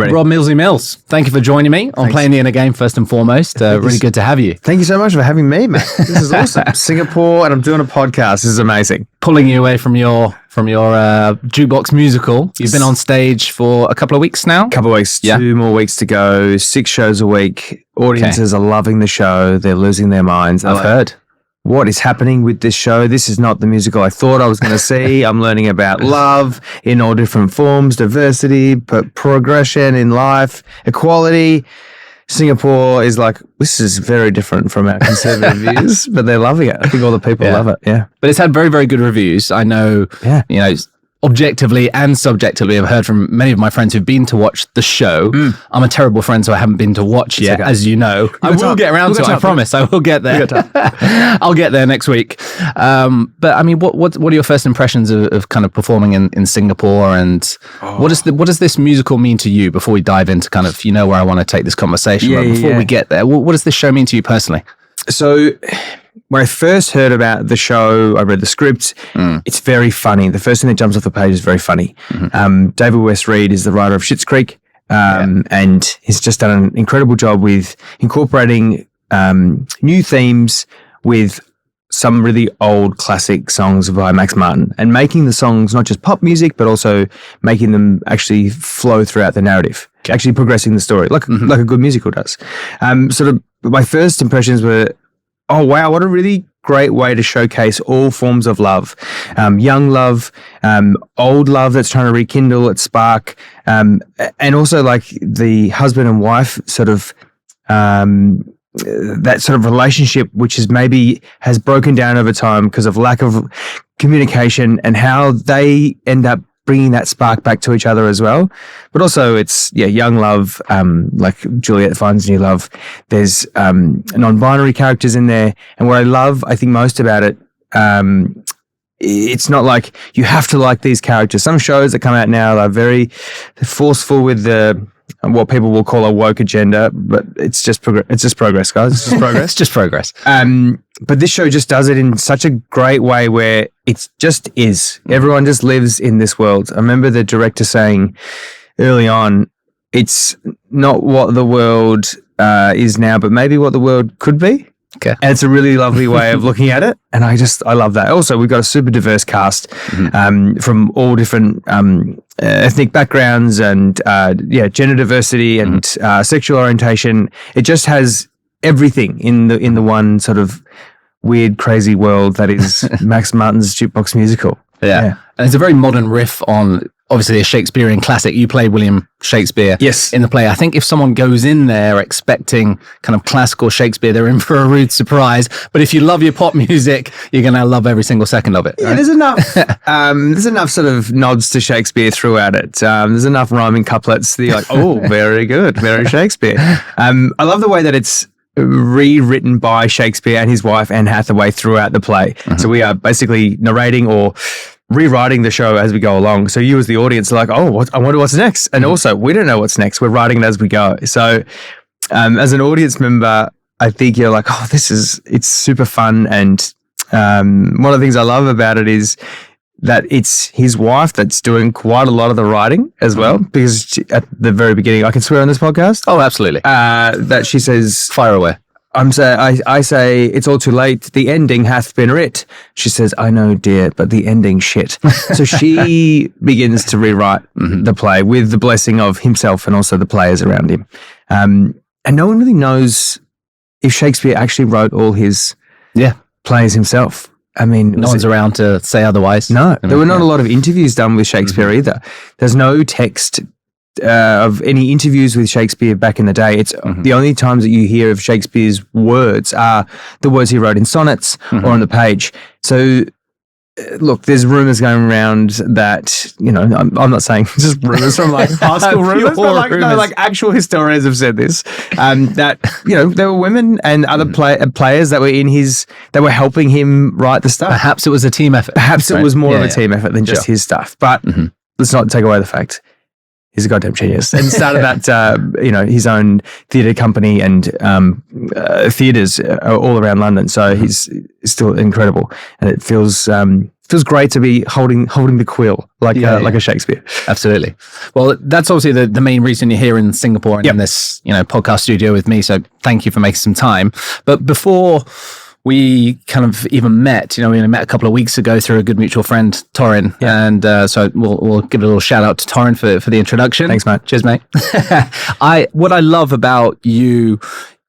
Ready. Rob Millsy Mills, thank you for joining me on Playing the Inner Game first and foremost. Really good to have you. Thank you so much for having me, mate. This is awesome. Singapore, and I'm doing a podcast. This is amazing. Pulling you away from your jukebox musical. You've been on stage for a couple of weeks now. Couple of weeks, 2 more weeks to go. 6 shows a week. Audiences are loving the show. They're losing their minds. I've heard. What is happening with this show? This is not the musical I thought I was going to see. I'm learning about love in all different forms, diversity, progression in life, equality. Singapore is like, this is very different from our conservative views, but they're loving it. I think all the people love it. Yeah. But it's had very, very good reviews. I know, objectively and subjectively, I've heard from many of my friends who've been to watch the show. I'm a terrible friend, so I haven't been to watch yet, as you know. I will get around to it, I promise. I will get there. I'll get there next week. But I mean, what are your first impressions of kind of performing in Singapore, and what does this musical mean to you before we dive into kind of, where I want to take this conversation, but before we get there, what does this show mean to you personally? So when I first heard about the show, I read the script. It's very funny. The first thing that jumps off the page is very funny. David West Reed is the writer of Schitt's Creek, and he's just done an incredible job with incorporating new themes with some really old classic songs by Max Martin, and making the songs not just pop music, but also making them actually flow throughout the narrative, actually progressing the story like a good musical does. Sort of my first impressions were, oh, wow, what a really great way to showcase all forms of love. Young love, old love that's trying to rekindle its spark, and also like the husband and wife sort of that sort of relationship, which is maybe has broken down over time because of lack of communication, and how they end up bringing that spark back to each other as well. But also it's, young love, like Juliet finds new love. There's non-binary characters in there. And what I love, I think, most about it, it's not like you have to like these characters. Some shows that come out now are very forceful with what people will call a woke agenda, but it's just progress, guys. It's just progress. It's just progress. But this show just does it in such a great way where it just is. Everyone just lives in this world. I remember the director saying early on, it's not what the world is now, but maybe what the world could be. Okay. And it's a really lovely way of looking at it. And I love that. Also, we've got a super diverse cast from all different ethnic backgrounds and, gender diversity and sexual orientation. It just has everything in the one sort of weird, crazy world that is Max Martin's jukebox musical. Yeah. And it's a very modern riff on, obviously, a Shakespearean classic. You played William Shakespeare in the play. I think if someone goes in there expecting kind of classical Shakespeare, they're in for a rude surprise. But if you love your pop music, you're going to love every single second of it. Yeah, right? There's enough sort of nods to Shakespeare throughout it. There's enough rhyming couplets that you're like, oh, very good, very Shakespeare. I love the way that it's rewritten by Shakespeare and his wife Anne Hathaway throughout the play. So we are basically narrating or rewriting the show as we go along. So you as the audience are like, oh, I wonder what's next. And also, we don't know what's next. We're writing it as we go. So as an audience member, I think you're like, oh, it's super fun. And one of the things I love about it is that it's his wife that's doing quite a lot of the writing as well, because at the very beginning, I can swear on this podcast. Oh, absolutely. That she says, fire away. I say, it's all too late. The ending hath been writ. She says, I know, dear, but the ending shit. So she begins to rewrite the play with the blessing of himself and also the players around him. And no one really knows if Shakespeare actually wrote all his plays himself. I mean, no one's around to say otherwise. No, there were not a lot of interviews done with Shakespeare either. There's no text of any interviews with Shakespeare back in the day. It's the only times that you hear of Shakespeare's words are the words he wrote in sonnets or on the page. So look, there's rumors going around that, I'm not saying just rumors from like high school rumors, but like actual historians have said this, that, there were women and other players that were helping him write the stuff. Perhaps it was a team effort. Perhaps it was more of a team effort than just his stuff. But let's not take away the fact he's a goddamn genius, and started that, his own theatre company and theatres all around London. So he's still incredible, and it feels feels great to be holding the quill like a Shakespeare. Absolutely. Well, that's obviously the main reason you're here in Singapore and in this podcast studio with me. So thank you for making some time. But before we kind of even met, we only met a couple of weeks ago through a good mutual friend, Torin. Yeah. And so we'll give a little shout out to Torin for the introduction. Thanks, mate. Cheers, mate. What I love about you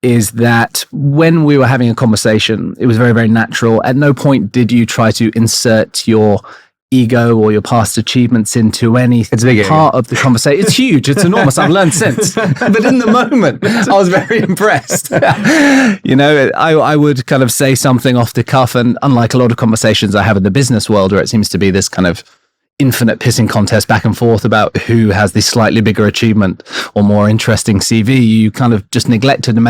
is that when we were having a conversation, it was very, very natural. At no point did you try to insert your ego or your past achievements into any part of the conversation. It's huge. It's enormous. I've learned since. But in the moment, I was very impressed. I would kind of say something off the cuff, and unlike a lot of conversations I have in the business world where it seems to be this kind of infinite pissing contest back and forth about who has the slightly bigger achievement or more interesting CV, you kind of just neglected to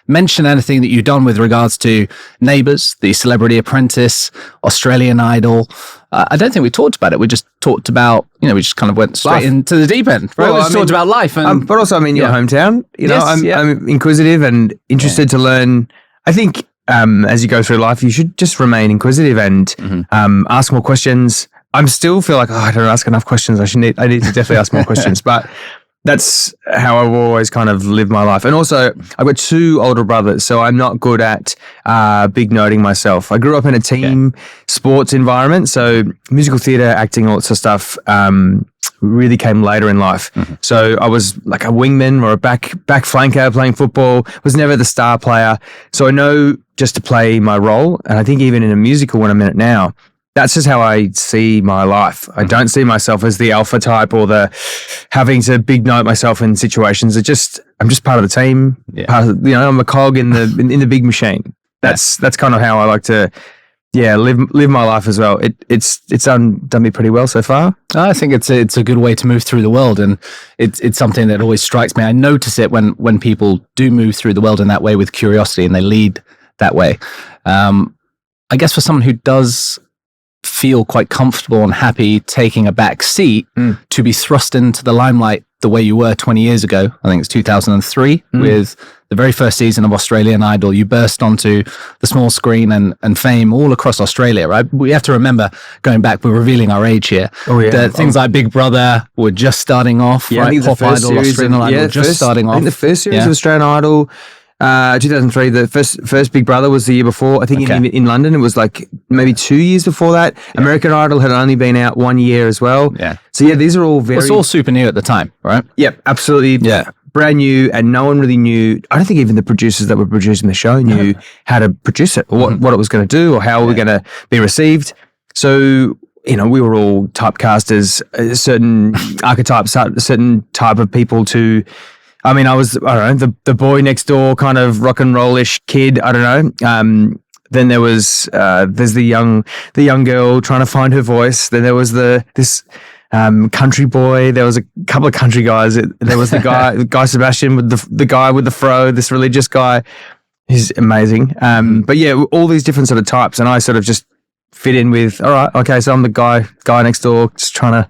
mention anything that you've done with regards to Neighbours, The Celebrity Apprentice, Australian Idol. I don't think we talked about it. We just talked about, we just kind of went straight into the deep end. Right? Well, we just talked about life. And, but also, your hometown. I'm inquisitive and interested to learn. I think as you go through life, you should just remain inquisitive and ask more questions. I still feel like, I don't ask enough questions. I need to definitely ask more questions, but that's how I've always kind of lived my life. And also, I've got 2 older brothers, so I'm not good at big noting myself. I grew up in a team sports environment, so musical theatre, acting, all that sort of stuff really came later in life. So I was like a wingman or a back flanker playing football, was never the star player. So I know just to play my role, and I think even in a musical when I'm in it now, that's just how I see my life. I don't see myself as the alpha type or the having to big note myself in situations. I'm just part of the team. Yeah. I'm a cog in the big machine. That's kind of how I like to, live my life as well. It's done me pretty well so far. I think it's a good way to move through the world, and it's something that always strikes me. I notice it when people do move through the world in that way with curiosity and they lead that way. I guess for someone who does feel quite comfortable and happy taking a back seat to be thrust into the limelight the way you were 20 years ago. I think it's 2003 with the very first season of Australian Idol. You burst onto the small screen and fame all across Australia, right? We have to remember, going back, we're revealing our age here. Oh, yeah. That things like Big Brother were just starting off, right? Pop Idol, Australian Idol, just starting off. I think the first series of Australian Idol, 2003, the first Big Brother was the year before. I think in London, it was like maybe 2 years before that. Yeah. American Idol had only been out 1 year as well. Yeah. So these are all it's all super new at the time, right? Yep, absolutely. Yeah. Brand new, and no one really knew. I don't think even the producers that were producing the show knew how to produce it or what it was going to do or how it was going to be received. So, we were all typecast as certain archetypes, certain type of people to... I was, the boy next door kind of rock and roll-ish kid. I don't know. Then there's the young girl trying to find her voice. Then there was this country boy. There was a couple of country guys. There was the guy Sebastian with the guy with the fro, this religious guy. He's amazing. But all these different sort of types, and I sort of just fit in with, all right, okay, so I'm the guy next door just trying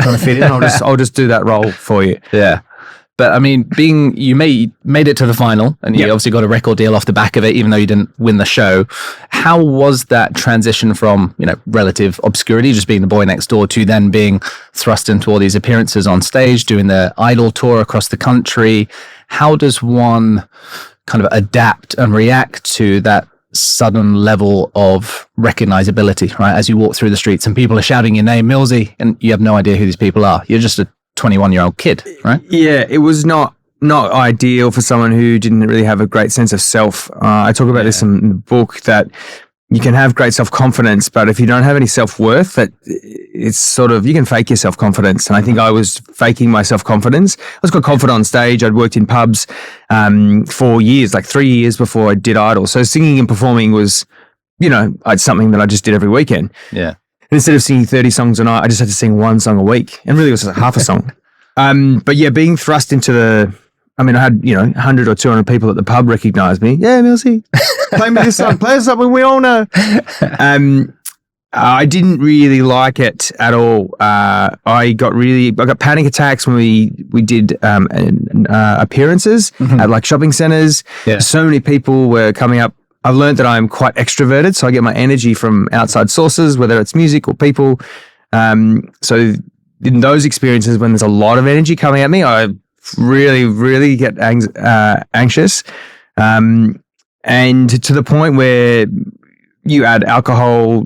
to fit in. I'll just do that role for you. Yeah. But you made it to the final, and you obviously got a record deal off the back of it, even though you didn't win the show. How was that transition from, relative obscurity, just being the boy next door, to then being thrust into all these appearances on stage, doing the Idol tour across the country? How does one kind of adapt and react to that sudden level of recognizability, right? As you walk through the streets and people are shouting your name, Millsy, and you have no idea who these people are. You're just a 21-year-old kid, right? Yeah, it was not ideal for someone who didn't really have a great sense of self. I talk about this in the book, that you can have great self-confidence, but if you don't have any self-worth, that it's sort of, you can fake your self-confidence. And I think I was faking my self-confidence. I was quite confident on stage. I'd worked in pubs for years, like 3 years before I did Idol. So singing and performing was, it's something that I just did every weekend. Yeah. Instead of singing 30 songs a night, I just had to sing one song a week. And really it was like half a song. But being thrust into I had, 100 or 200 people at the pub recognize me. Yeah, Millsy, play me this song. Play something we all know. I didn't really like it at all. I got panic attacks when we did appearances at like shopping centers. Yeah. So many people were coming up I've learned that I'm quite extroverted, so I get my energy from outside sources, whether it's music or people. So in those experiences, when there's a lot of energy coming at me, I really, really get anxious. And to the point where you add alcohol,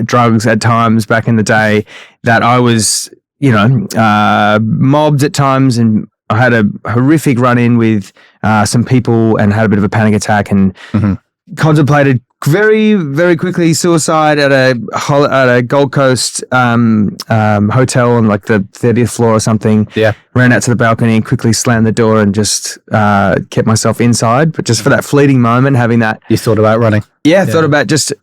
drugs at times back in the day, that I was, mobbed at times, and I had a horrific run-in with some people and had a bit of a panic attack and contemplated very, very quickly suicide at a Gold Coast hotel on like the 30th floor or something. Yeah. Ran out to the balcony and quickly slammed the door and just kept myself inside. But just for that fleeting moment, having that. You thought about running? Yeah, I thought about just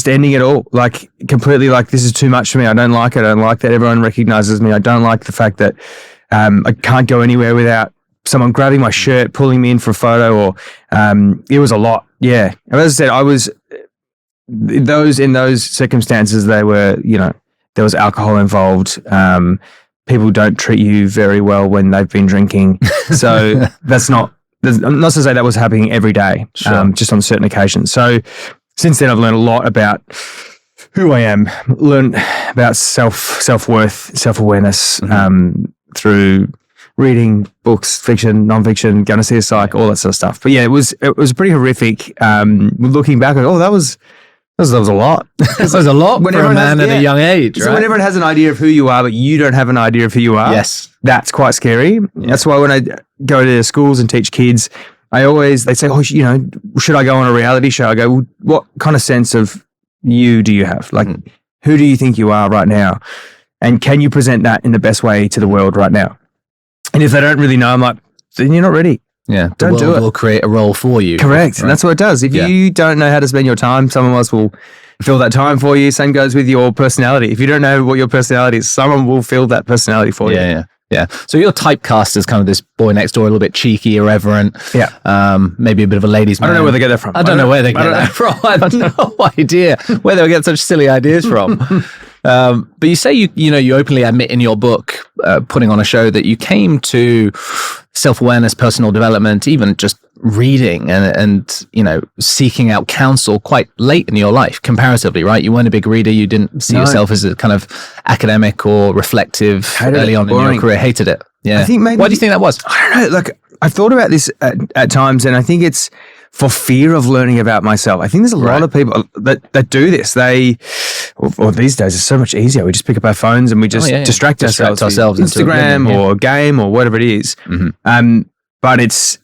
ending it all. Like completely like, this is too much for me. I don't like it. I don't like that everyone recognizes me. I don't like the fact that I can't go anywhere without someone grabbing my shirt, pulling me in for a photo, or it was a lot. Yeah. And as I said, I was in those circumstances, they were, there was alcohol involved. People don't treat you very well when they've been drinking. So I'm not to say that was happening every day, just on certain occasions. So since then, I've learned a lot about who I am, learned about self-worth, self-awareness, through reading books, fiction, non-fiction, going to see a psych, all that sort of stuff. But yeah, it was pretty horrific. Looking back, that was a lot. That was a lot for a man at a young age, right? So when everyone has an idea of who you are, but you don't have an idea of who you are, yes, that's quite scary. Yeah. That's why when I go to schools and teach kids, they say, should I go on a reality show? I go, well, what kind of sense of you do you have? Like, who do you think you are right now? And can you present that in the best way to the world right now? And if they don't really know, I'm like, then you're not ready. Yeah, don't do it. Will create a role for you. Correct. Right? And that's what it does. If you don't know how to spend your time, someone else will fill that time for you. Same goes with your personality. If you don't know what your personality is, someone will fill that personality for you. Yeah. So you're typecast as kind of this boy next door, a little bit cheeky, irreverent. Yeah. Maybe a bit of a ladies' man. I don't know where they get that from. I don't know where they get that from. I have no idea where they get such silly ideas from. But you say you openly admit in your book, putting on a show, that you came to self-awareness, personal development, even just reading and seeking out counsel quite late in your life, comparatively, right? You weren't a big reader. You didn't see yourself as a kind of academic or reflective early on in your career. Hated it. Yeah. I think maybe, why do you think that was? I don't know. Like, I've thought about this at times, and I think it's for fear of learning about myself. I think there's a lot of people that do this. Or these days, it's so much easier. We just pick up our phones and we just distract ourselves with Instagram or game or whatever it is. But it's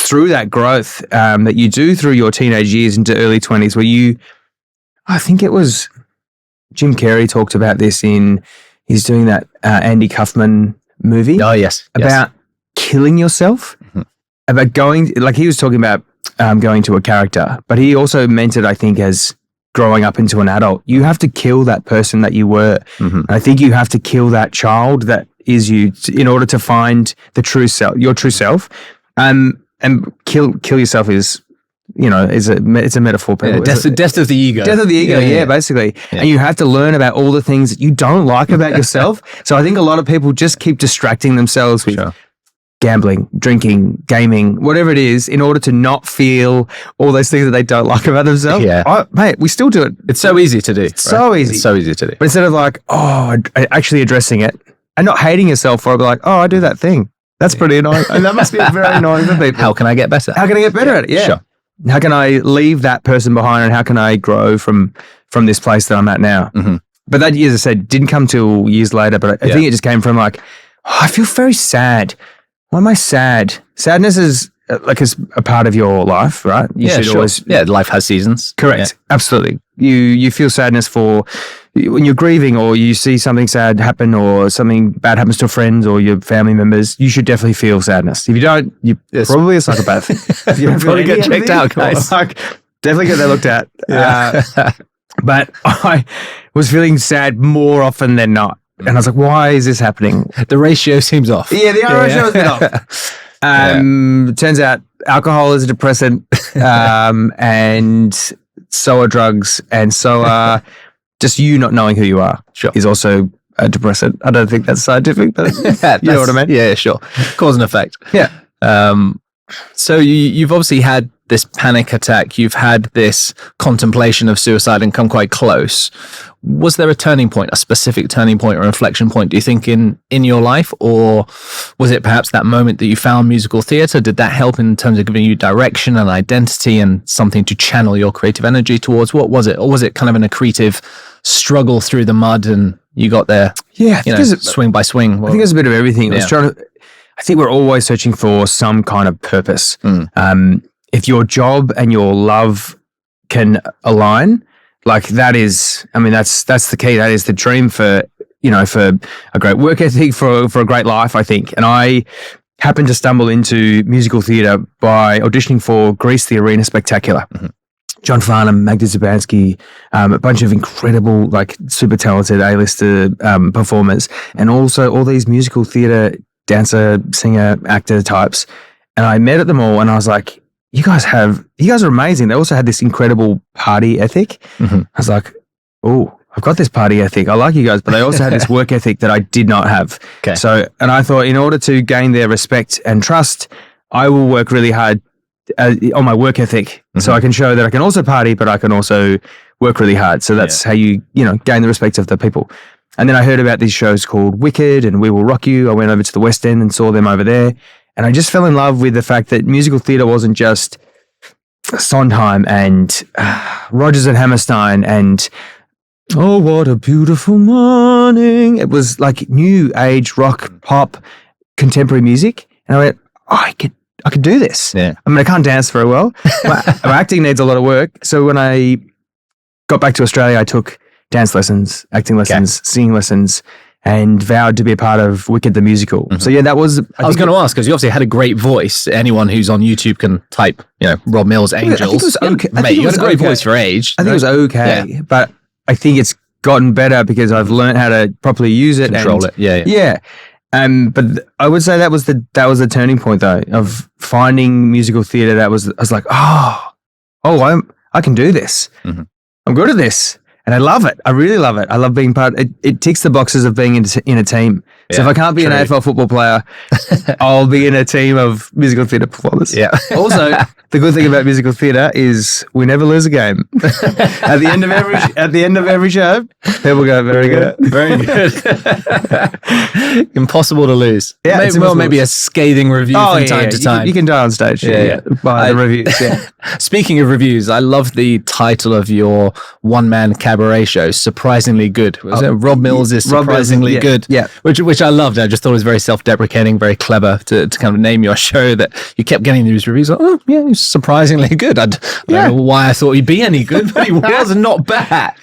through that growth that you do through your teenage years into early 20s where I think it was Jim Carrey talked about this he's doing that Andy Kaufman movie. Oh, yes. About killing yourself, about going, like he was talking about going to a character, but he also meant it, I think, as growing up into an adult. You have to kill that person that you were. I think you have to kill that child that is you in order to find the true self, your true self. And kill yourself is, it's a metaphor. Death of the ego. Death of the ego, basically. Yeah. And you have to learn about all the things that you don't like about yourself. So I think a lot of people just keep distracting themselves with gambling, drinking, gaming, whatever it is, in order to not feel all those things that they don't like about themselves. Yeah. Mate, we still do it. It's so easy to do. It's so easy. It's so easy to do. But instead of like, actually addressing it and not hating yourself for it, be like, I do that thing. That's pretty annoying. And that must be very annoying for people. How can I get better? How can I get better at it? Yeah. Sure. How can I leave that person behind, and how can I grow from this place that I'm at now? But that, as I said, didn't come till years later, but I think it just came from like, I feel very sad. Why am I sad? Sadness is is a part of your life, right? You should always. Yeah, life has seasons. Correct. Yeah. Absolutely. You feel sadness for when you're grieving, or you see something sad happen, or something bad happens to a friend or your family members. You should definitely feel sadness. If you don't, you're probably a psychopath. If you don't probably get checked out, guys. Definitely get that looked at. But I was feeling sad more often than not. And I was like, why is this happening? The ratio seems off. Yeah, the ratio is a bit off. Turns out alcohol is a depressant, and so are drugs, and so are just you not knowing who you are is also a depressant. I don't think that's scientific, but you know what I mean? Yeah, sure. Cause and effect. Yeah. So you've obviously had this panic attack, you've had this contemplation of suicide and come quite close. Was there a turning point, a specific turning point or inflection point, do you think, in your life? Or was it perhaps that moment that you found musical theatre? Did that help in terms of giving you direction and identity and something to channel your creative energy towards? What was it? Or was it kind of an accretive struggle through the mud and you got there, swing by swing? I think there's a bit of everything. I think we're always searching for some kind of purpose. If your job and your love can align, like that is, I mean, that's the key. That is the dream for a great work ethic, for a great life, I think. And I happened to stumble into musical theatre by auditioning for Grease the Arena Spectacular. John Farnham, Magda Szubanski, a bunch of incredible, like super talented A-lister performers, and also all these musical theatre dancer, singer, actor types. And I met at them all and I was like, you guys are amazing. They also had this incredible party ethic. I was like, oh, I've got this party ethic. I like you guys, but they also had this work ethic that I did not have. Okay. So, and I thought in order to gain their respect and trust, I will work really hard on my work ethic so I can show that I can also party, but I can also work really hard. So that's how you gain the respect of the people. And then I heard about these shows called Wicked and We Will Rock You. I went over to the West End and saw them over there. And I just fell in love with the fact that musical theatre wasn't just Sondheim and Rodgers and Hammerstein and Oh, What a Beautiful Morning. It was like new age rock, pop, contemporary music. And I went, I could do this. Yeah. I mean, I can't dance very well. My acting needs a lot of work. So when I got back to Australia, I took dance lessons, acting lessons, singing lessons, and vowed to be a part of Wicked the musical. So yeah, that was... I was going to ask, because you obviously had a great voice. Anyone who's on YouTube can type, Rob Mills, Angels. I think it was okay. Mate, you had a great voice for age. I think it was okay, but I think it's gotten better because I've learned how to properly use it. Control it, yeah. But I would say that was the turning point though, of finding musical theatre. I was like, I can do this. I'm good at this. And I love it. I really love it. I love being part. It ticks the boxes of being in a team. So if I can't be an AFL football player, I'll be in a team of musical theatre performers. Yeah. Also, the good thing about musical theatre is we never lose a game. At the end of every show, people go, very good, very good. Impossible to lose. Yeah. Maybe a scathing review from time to time. You can die on stage. By the reviews. Yeah. Speaking of reviews, I love the title of your one-man cabaret show, Surprisingly Good. Was it Rob Mills is Surprisingly Good? Yeah. Which I loved. I just thought it was very self-deprecating, very clever to kind of name your show, that you kept getting these reviews like, oh yeah, he's surprisingly good. I don't know why I thought he'd be any good, but he was not bad.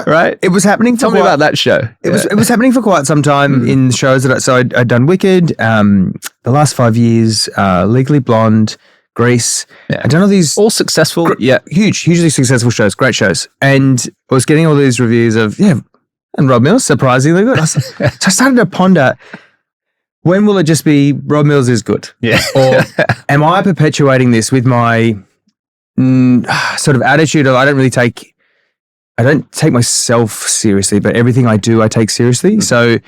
Right? It was happening. Tell me about that show. It was happening for quite some time in shows that I'd done Wicked, the last 5 years, Legally Blonde, Grease. Yeah. I'd done all these successful, hugely successful shows, great shows, and I was getting all these reviews of and Rob Mills surprisingly good. So I started to ponder, when will it just be Rob Mills is good? Yeah. Or am I perpetuating this with my sort of attitude of I don't take myself seriously, but everything I do, I take seriously. So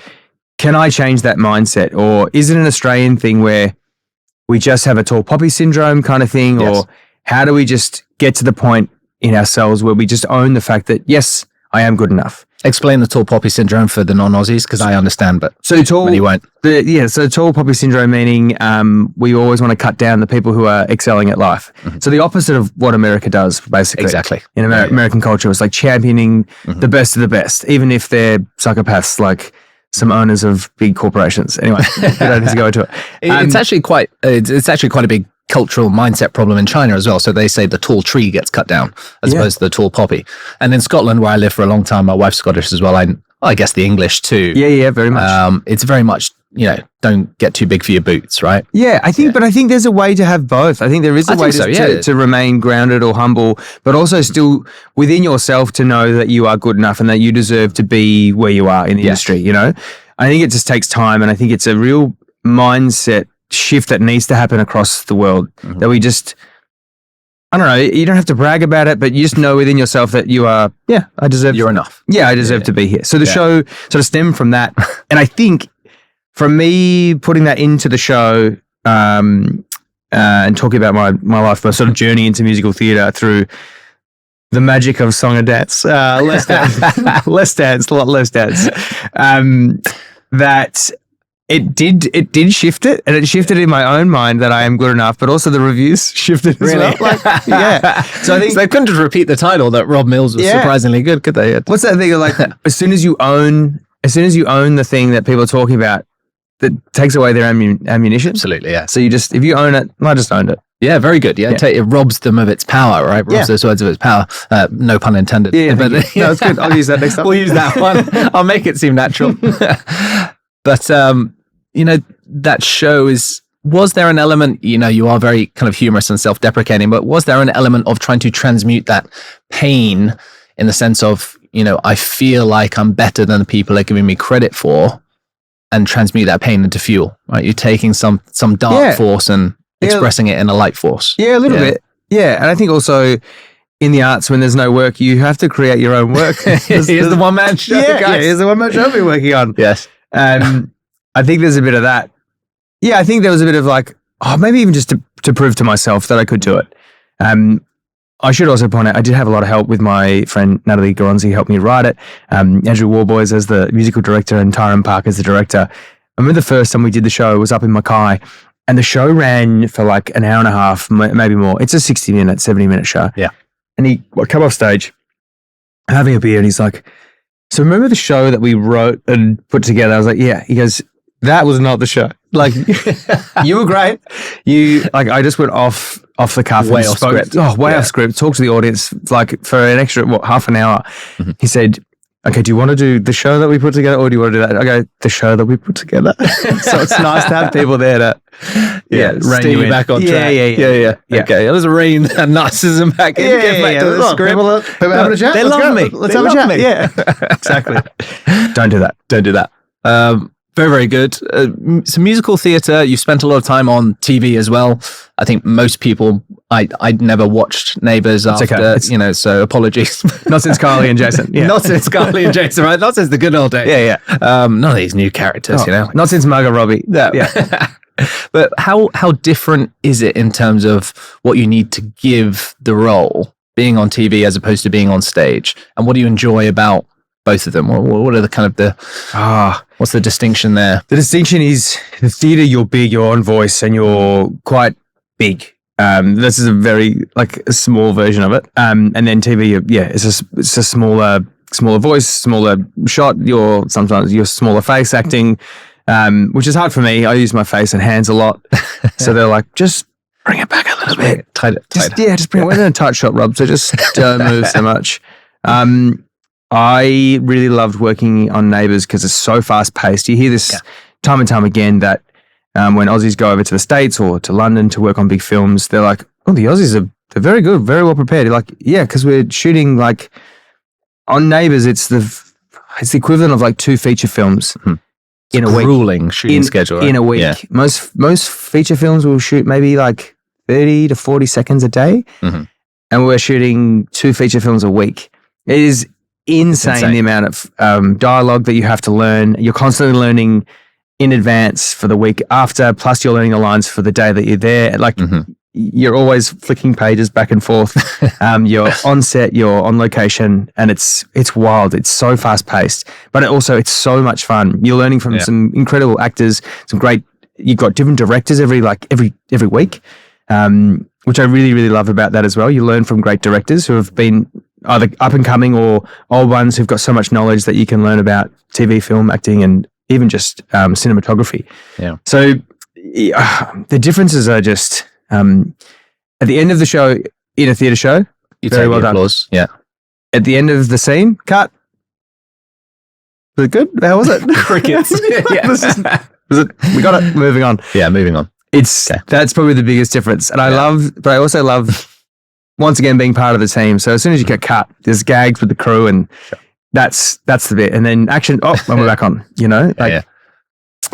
can I change that mindset? Or is it an Australian thing where we just have a tall poppy syndrome kind of thing? Yes. Or how do we just get to the point in ourselves where we just own the fact that, yes, I am good enough? Explain the tall poppy syndrome for the non-Aussies, because I understand, but many won't. So tall poppy syndrome meaning we always want to cut down the people who are excelling at life. So the opposite of what America does, basically. Exactly. In American culture, it's like championing the best of the best, even if they're psychopaths like some owners of big corporations. Anyway, we don't need to go into it. It's actually quite a big cultural mindset problem in China as well. So they say the tall tree gets cut down as opposed to the tall poppy. And in Scotland, where I lived for a long time, my wife's Scottish as well. I guess the English too. Yeah, very much. It's very much, don't get too big for your boots, right? Yeah, but I think there's a way to have both. I think there is a way to remain grounded or humble, but also still within yourself to know that you are good enough and that you deserve to be where you are in the industry, I think it just takes time, and I think it's a real mindset shift that needs to happen across the world, that we just, I don't know, you don't have to brag about it, but you just know within yourself that you are, you're enough. Yeah, I deserve to be here. So the show sort of stemmed from that. And I think from me putting that into the show, and talking about my life, my sort of journey into musical theatre through the magic of song and dance, less dance, a lot less dance. That it did shift it, and it shifted in my own mind that I am good enough, but also the reviews shifted as well. Like, yeah. So I think they couldn't just repeat the title that Rob Mills was surprisingly good, could they? What's that thing of like, as soon as you own the thing that people are talking about, that takes away their ammunition. Absolutely, yeah. So if you own it, I just owned it. Yeah, very good. Yeah, it robs them of its power, right? Robs those words of its power. No pun intended. Yeah, but no, it's good. I'll use that next time. We'll use that one. I'll make it seem natural. But that show was there an element? You are very kind of humorous and self-deprecating, but was there an element of trying to transmute that pain in the sense of I feel like I'm better than the people are giving me credit for, and transmute that pain into fuel? Right, you're taking some dark force and expressing it in a light force. Yeah, a little bit. Yeah, and I think also in the arts, when there's no work, you have to create your own work. Here's the one-man show, guys. Yeah, here's the one-man show I've been working on. Yes. I think there's a bit of that. Yeah, I think there was a bit of like, maybe even just to prove to myself that I could do it. I should also point out, I did have a lot of help with my friend Natalie Garonzi, helped me write it. Andrew Warboys as the musical director and Tyrone Park as the director. I remember the first time we did the show was up in Mackay, and the show ran for like an hour and a half, maybe more. It's a 60-minute, 70-minute show. Yeah. And he come off stage, having a beer, and he's like, so remember the show that we wrote and put together? I was like, yeah. He goes, that was not the show. Like, you were great. I just went off the cuff. Way off script. Way off script. Talked to the audience like for an extra, half an hour. Mm-hmm. He said, okay, do you want to do the show that we put together, or do you want to do that? I go, the show that we put together. So it's nice to have people there to steer you back on track. Yeah. Okay, let's rein that narcissism back in. Get back to the script. People having a chat. They love me. Let's have a chat. Yeah, exactly. Don't do that. Very, very good. So musical theatre, you spent a lot of time on TV as well. I think most people, I'd never watched Neighbours after, so apologies. Not since Carly and Jason. Yeah. Not since Carly and Jason, right? Not since the good old days. Yeah. None of these new characters, Not since Margot Robbie. Yeah. But how different is it in terms of what you need to give the role, being on TV as opposed to being on stage? And what do you enjoy about both of them? What are the kind of what's the distinction there? The distinction is the theatre, you're big, you're on voice, and you're quite big. This is a very a small version of it. And then TV, it's a smaller voice, smaller shot. Sometimes you're smaller face acting, which is hard for me. I use my face and hands a lot, so they're like, just bring it back a little bit, tight it. Just bring it. We're in a tight shot, Rob. So just don't move so much. I really loved working on Neighbours because it's so fast paced. You hear this time and time again that when Aussies go over to the States or to London to work on big films, they're like, oh, the Aussies they're very good, very well prepared. You're like, yeah, because we're shooting on Neighbours, it's the equivalent of 2 feature films in a week. Grueling shooting schedule, right? In a week. Yeah. Most feature films will shoot maybe 30 to 40 seconds a day, and we're shooting 2 feature films a week. It is insane the amount of dialogue that you have to learn. You're constantly learning in advance for the week after, plus you're learning the lines for the day that you're there. You're always flicking pages back and forth. You're on set, you're on location, and it's wild. It's so fast paced, but it's so much fun. You're learning from some incredible actors, you've got different directors every week, which I really, really love about that as well. You learn from great directors who have been either up and coming or old ones who've got so much knowledge that you can learn about TV, film, acting, and even just cinematography. Yeah. So the differences are just at the end of the show, in a theatre show, you very take well the done. Applause. Yeah. At the end of the scene, cut. Was it good? How was it? Crickets. We got it. Moving on. Yeah, moving on. That's probably the biggest difference. And I also love once again being part of the team. So as soon as you get cut, there's gags with the crew, and that's the bit. And then action, and we're back on,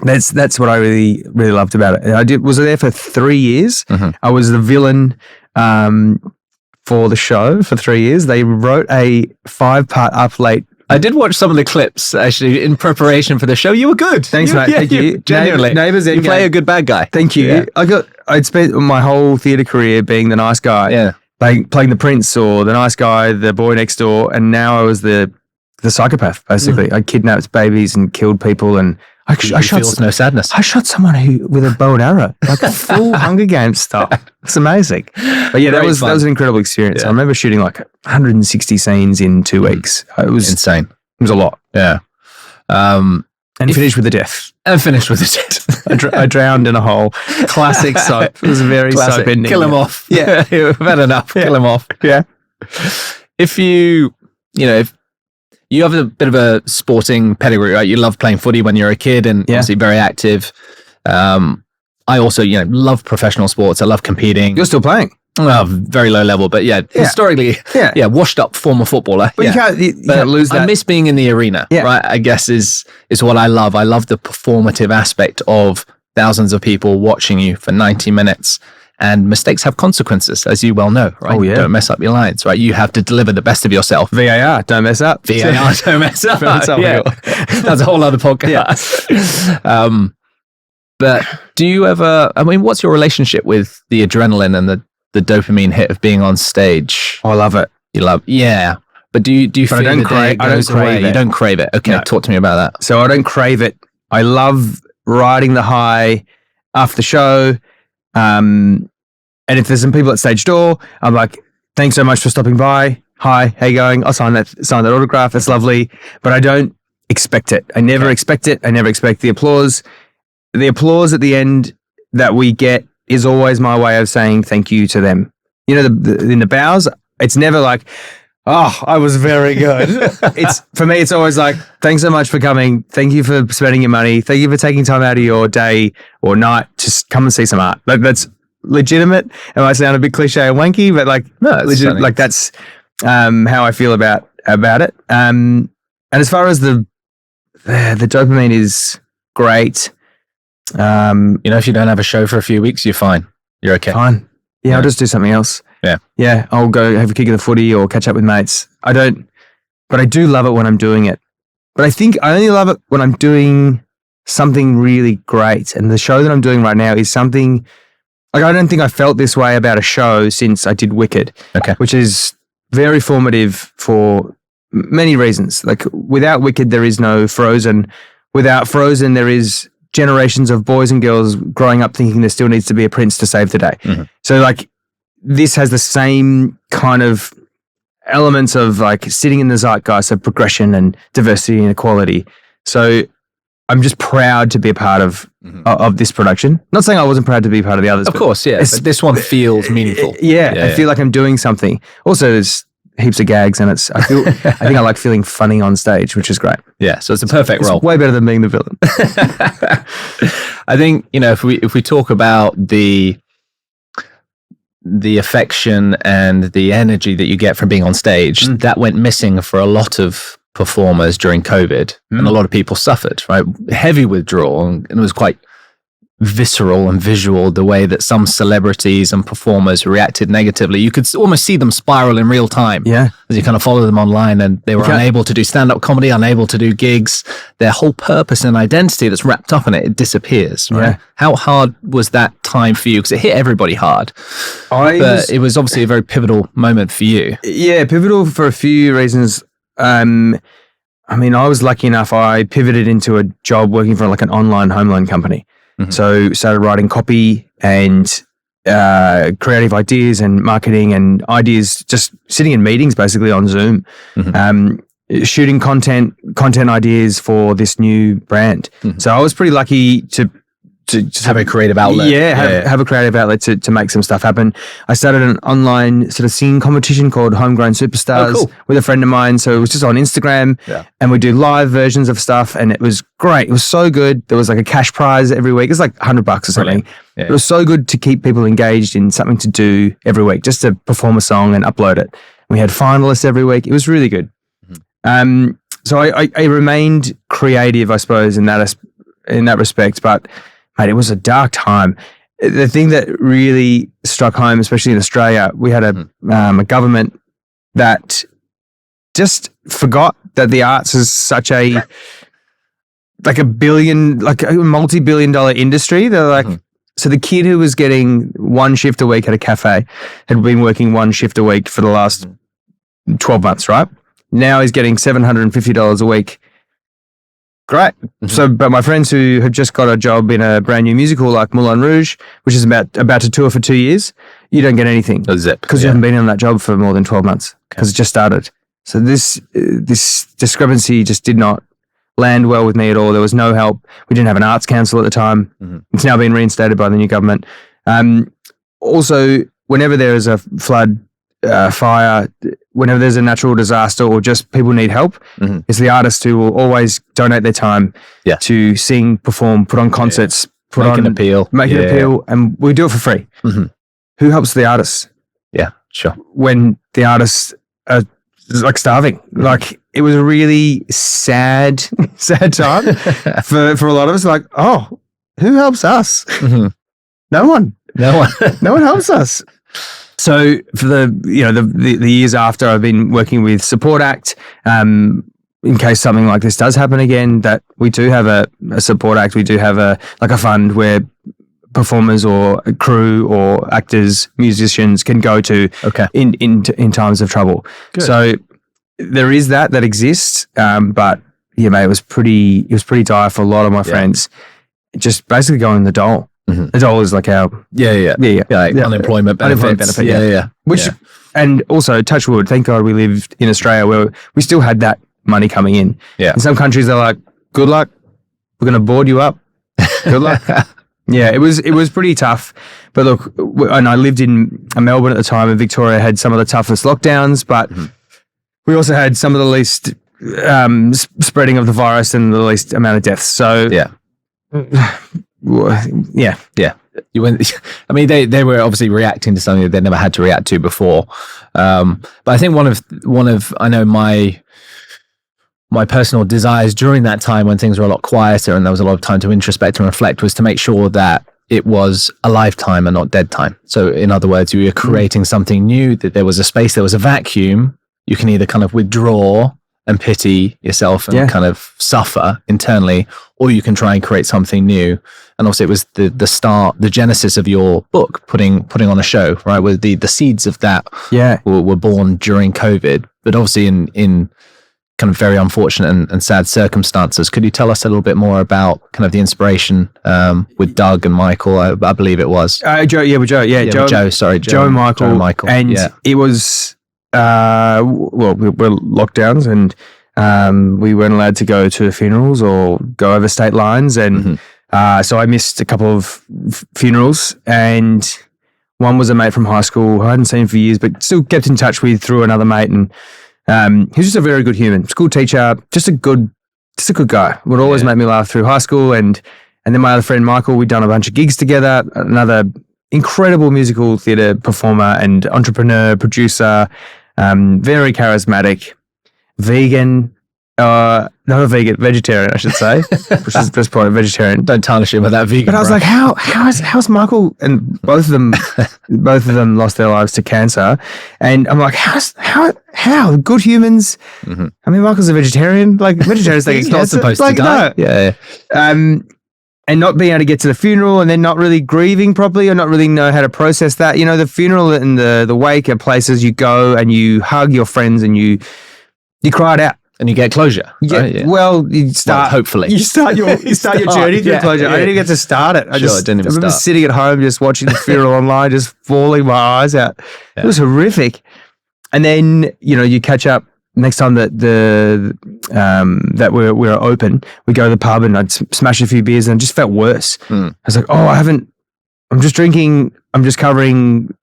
That's what I really, really loved about it. Was there for 3 years. I was the villain for the show for 3 years. They wrote a 5-part Up Late I did watch some of the clips actually in preparation for the show. You were good. Thanks, mate. Thank you. Genuinely. Neighbours, you play a good bad guy. Thank you. Yeah. I'd spent my whole theatre career being the nice guy. Yeah. Playing the prince or the nice guy, the boy next door, and now I was the psychopath, basically. I kidnapped babies and killed people, and I shot no sadness. I shot someone with a bow and arrow, like a full Hunger Games style. It's amazing. But yeah, that was an incredible experience. Yeah. I remember shooting like 160 scenes in 2 weeks. It was insane. It was a lot. Yeah. And finished with a death. I drowned in a hole. Classic soap. It was a very soap ending. Kill him off. Yeah. We've had enough. Yeah. Kill him off. Yeah. If you have a bit of a sporting pedigree, right? You love playing footy when you're a kid and obviously very active. I also, love professional sports. I love competing. You're still playing? Well, very low level, but historically, washed up former footballer. But you can't lose that. I miss being in the arena, right? I guess is what I love. I love the performative aspect of thousands of people watching you for 90 minutes. And mistakes have consequences, as you well know, right? Oh, yeah. Don't mess up your lines, right? You have to deliver the best of yourself. VAR, don't mess up. VAR, don't mess up. That's a whole other podcast. Yeah. But do you ever, what's your relationship with the adrenaline and the dopamine hit of being on stage? Oh, I love it. You love, yeah. But do you feel I don't crave it. You don't crave it. Okay, talk to me about that. So I don't crave it. I love riding the high after the show. And if there's some people at stage door, I'm like, thanks so much for stopping by. Hi, how you going? I'll sign that autograph. That's lovely. But I don't expect it. I never expect it. I never expect the applause. The applause at the end that we get is always my way of saying thank you to them. In the bows, it's never like, oh, I was very good. For me, it's always like, thanks so much for coming. Thank you for spending your money. Thank you for taking time out of your day or night to come and see some art. Like, that's legitimate. It might sound a bit cliche and wanky, but that's how I feel about it. And as far as the dopamine is great. If you don't have a show for a few weeks, you're fine. You're okay. Fine. Yeah, I'll just do something else. Yeah. Yeah, I'll go have a kick of the footy or catch up with mates. But I do love it when I'm doing it. But I think I only love it when I'm doing something really great. And the show that I'm doing right now is something, like, I don't think I felt this way about a show since I did Wicked. Okay. Which is very formative for many reasons. Like, without Wicked, there is no Frozen. Without Frozen, there is generations of boys and girls growing up thinking there still needs to be a prince to save the day. Mm-hmm. So, like, this has the same kind of elements of, like, sitting in the zeitgeist of progression and diversity and equality. So I'm just proud to be a part of this production. Not saying I wasn't proud to be part of the others. Of course, yeah. But this one feels meaningful. I feel like I'm doing something. Also, there's heaps of gags, and I think I like feeling funny on stage, which is great. Yeah, so it's a perfect role. Way better than being the villain. I think, if we talk about the affection and the energy that you get from being on stage, that went missing for a lot of performers during COVID, and a lot of people suffered, right? Heavy withdrawal, and it was quite visceral and visual, the way that some celebrities and performers reacted negatively. You could almost see them spiral in real time. Yeah. As you kind of follow them online, and they were unable to do stand-up comedy, unable to do gigs. Their whole purpose and identity that's wrapped up in it disappears. Right? Yeah. How hard was that time for you? Because it hit everybody hard. But it was obviously a very pivotal moment for you. Yeah, pivotal for a few reasons. I was lucky enough, I pivoted into a job working for like an online home loan company. Mm-hmm. So started writing copy and creative ideas and marketing and ideas, just sitting in meetings basically on Zoom, shooting content ideas for this new brand. Mm-hmm. So I was pretty lucky to have a creative outlet. Have a creative outlet to make some stuff happen. I started an online sort of singing competition called Homegrown Superstars with a friend of mine. So it was just on Instagram and we do live versions of stuff, and it was great. It was so good. There was like a cash prize every week. It was like $100 or something. Yeah. It was so good to keep people engaged in something to do every week, just to perform a song and upload it. We had finalists every week. It was really good. Mm-hmm. So I remained creative, I suppose, in that respect, but mate, it was a dark time. The thing that really struck home, especially in Australia, we had a government that just forgot that the arts is such a multi-billion-dollar industry. They're like, so the kid who was getting one shift a week at a cafe had been working one shift a week for the last 12 months, right? Now he's getting $750 a week. Great. So, but my friends who have just got a job in a brand new musical like Moulin Rouge, which is about to tour for 2 years, you don't get anything. Because you haven't been on that job for more than 12 months because it just started. So this discrepancy just did not land well with me at all. There was no help. We didn't have an arts council at the time. It's now been reinstated by the new government. Also, whenever there is a flood, fire, whenever there's a natural disaster or just people need help, it's the artists who will always donate their time to sing, perform, put on concerts, make an appeal, and we do it for free. Who helps the artists? Yeah, sure. When the artists are like starving, like it was a really sad time for a lot of us. Like, oh, who helps us? No one helps us. So for the years after, I've been working with Support Act, in case something like this does happen again, that we do have a Support Act. We do have a fund where performers or crew or actors, musicians can go to in times of trouble. Good. So there is that exists. But yeah, mate, it was pretty dire for a lot of my friends. Just basically going the dole. The dole is like our unemployment benefit. Which and also touch wood, thank God we lived in Australia where we still had that money coming in. Yeah. In some countries they're like, good luck, we're gonna board you up. Good luck. Yeah, it was pretty tough. But look, and I lived in Melbourne at the time, and Victoria had some of the toughest lockdowns, but we also had some of the least spreading of the virus and the least amount of deaths. So yeah. You went. I mean, they were obviously reacting to something that they never had to react to before. But I think one of I know my personal desires during that time when things were a lot quieter and there was a lot of time to introspect and reflect was to make sure that it was a lifetime and not dead time. So in other words, you were creating something new, that there was a space, there was a vacuum. You can either kind of withdraw and pity yourself and kind of suffer internally, or you can try and create something new. And also it was the start, the genesis of your book, putting on a show, right? Where the seeds of that were born during COVID, but obviously in kind of very unfortunate and sad circumstances. Could you tell us a little bit more about kind of the inspiration with Doug and Michael? I believe it was. Joe and Michael. And it was, we were lockdowns and we weren't allowed to go to funerals or go over state lines. And so I missed a couple of funerals, and one was a mate from high school who I hadn't seen for years, but still kept in touch with through another mate. And he was just a very good human, school teacher, just a good guy. Would always make me laugh through high school. And then my other friend, Michael, we'd done a bunch of gigs together, another incredible musical theatre performer and entrepreneur, producer, very charismatic, vegan, not a vegan, vegetarian, I should say, which is just probably vegetarian. Don't tarnish him with that vegan. But I was like, how's Michael? And both of them lost their lives to cancer. And I'm like, how good humans? I mean, Michael's a vegetarian. Like vegetarians, they get cancer. Not supposed to die. No. And not being able to get to the funeral, and then not really grieving properly, or not really know how to process that. You know, the funeral and the wake are places you go and you hug your friends and you cry it out. And you get closure. Yeah. Right? Well, you start. Well, hopefully, you start your journey through closure. Yeah. I didn't even get to start it. I remember sitting at home just watching the funeral online, just bawling my eyes out. Yeah. It was horrific. And then you catch up next time that that we're open. We go to the pub and I'd smash a few beers and it just felt worse. I was like, I'm just drinking. I'm just covering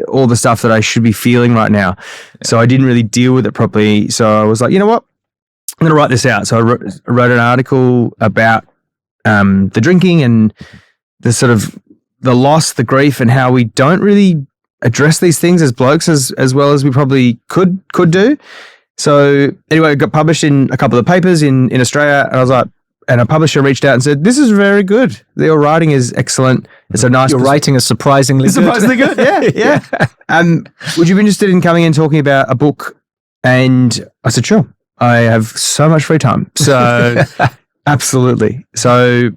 all the stuff that I should be feeling right now. So I didn't really deal with it properly. So I was like, you know what? I'm going to write this out. So I wrote an article about the drinking and the sort of the loss, the grief, and how we don't really address these things as blokes as well as we probably could do. So anyway, it got published in a couple of papers in Australia, and I was like, and a publisher reached out and said, "This is very good. Your writing is excellent. It's a nice. Your writing is surprisingly good. Yeah. Would you be interested in coming and talking about a book?" And I said, "Sure." I have so much free time. So absolutely. So